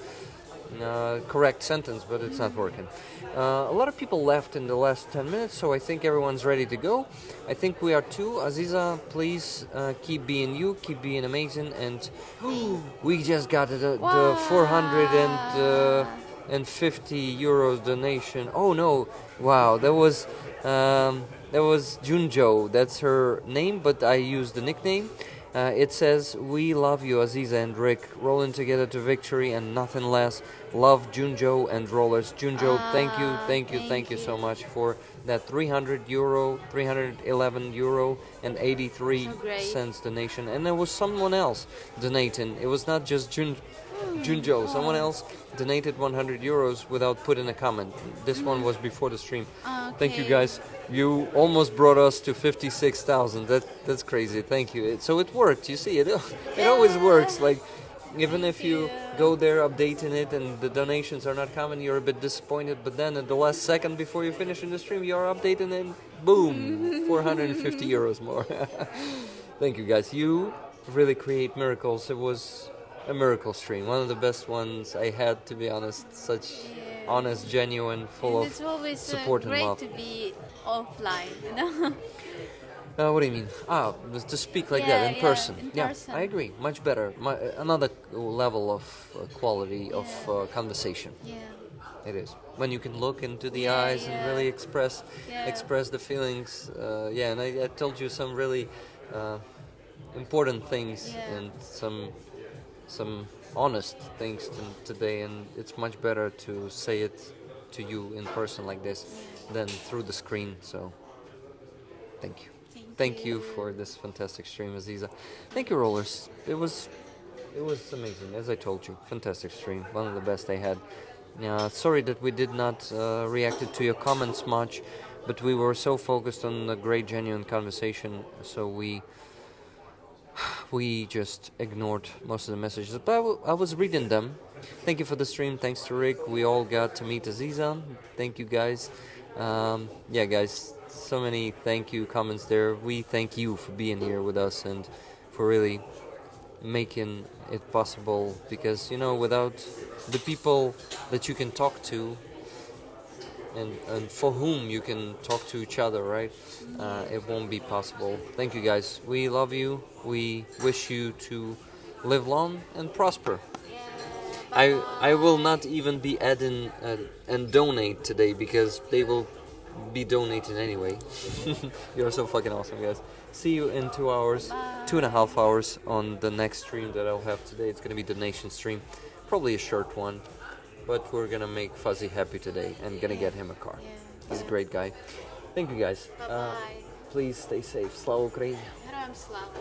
A: correct sentence, but it's not working. A lot of people left in the last 10 minutes, so I think everyone's ready to go. I think we are too. Aziza, please keep being you, keep being amazing, and we just got the 450 euros donation. Oh no! Wow, that was Junjo. That's her name, but I used the nickname. It says, "We love you, Aziza and Rick, rolling together to victory and nothing less. Love, Junjo and Rollers." Junjo, thank you so much for that 311 euro and 83
C: So great.
A: cents donation. And there was someone else donating. It was not just Junjo. Someone else donated 100 euros without putting a comment. This one was before the stream. Thank you,
C: Okay.
A: guys. You almost brought us to 56,000. That's crazy. Thank you. So it worked. You see, it always works. Like, even if you go there updating it and the donations are not coming, you're a bit disappointed. But then at the last second before you finish in the stream, you're updating and boom, 450 euros more. Thank you, guys. You really create miracles. It was a miracle stream. One of the best ones I had, to be honest. Such honest, genuine, full
E: And
A: of
E: it's always
A: support and
E: great
A: love.
E: to be offline, you know.
A: What do you mean? To speak like
E: Yeah,
A: that in
E: yeah,
A: person.
E: in
A: Yeah,
E: person.
A: I agree. Much better. Another level of quality of conversation.
E: Yeah.
A: It is when you can look into the
E: Yeah,
A: eyes and
E: yeah.
A: really express
E: Yeah.
A: the feelings. And I told you some really important things
E: Yeah.
A: and some honest things today, and it's much better to say it to you in person like this than through the screen. So, thank you. Thank you for this fantastic stream, Aziza. Thank you, Rollers. It was amazing, as I told you. Fantastic stream, one of the best I had. Sorry that we did not reacted to your comments much, but we were so focused on the great, genuine conversation, so we just ignored most of the messages. But I was reading them. Thank you for the stream. Thanks to Rick. We all got to meet Aziza. Thank you, guys. Guys, so many thank you comments there. We thank you for being here with us and for really making it possible, because without the people that you can talk to and for whom you can talk to each other, right? It won't be possible. Thank you, guys. We love you. We wish you to live long and prosper. I will not even be adding and donate today, because they will be donating anyway. You're so fucking awesome, guys. See you in 2 hours, 2.5 hours on the next stream that I'll have today. It's gonna be donation stream, probably a short one, but we're gonna make Fuzzy happy today and gonna get him a car. He's a great guy. Thank you, guys.
E: Bye-bye.
A: Please stay safe. Slava Ukraini.
E: Героям слава.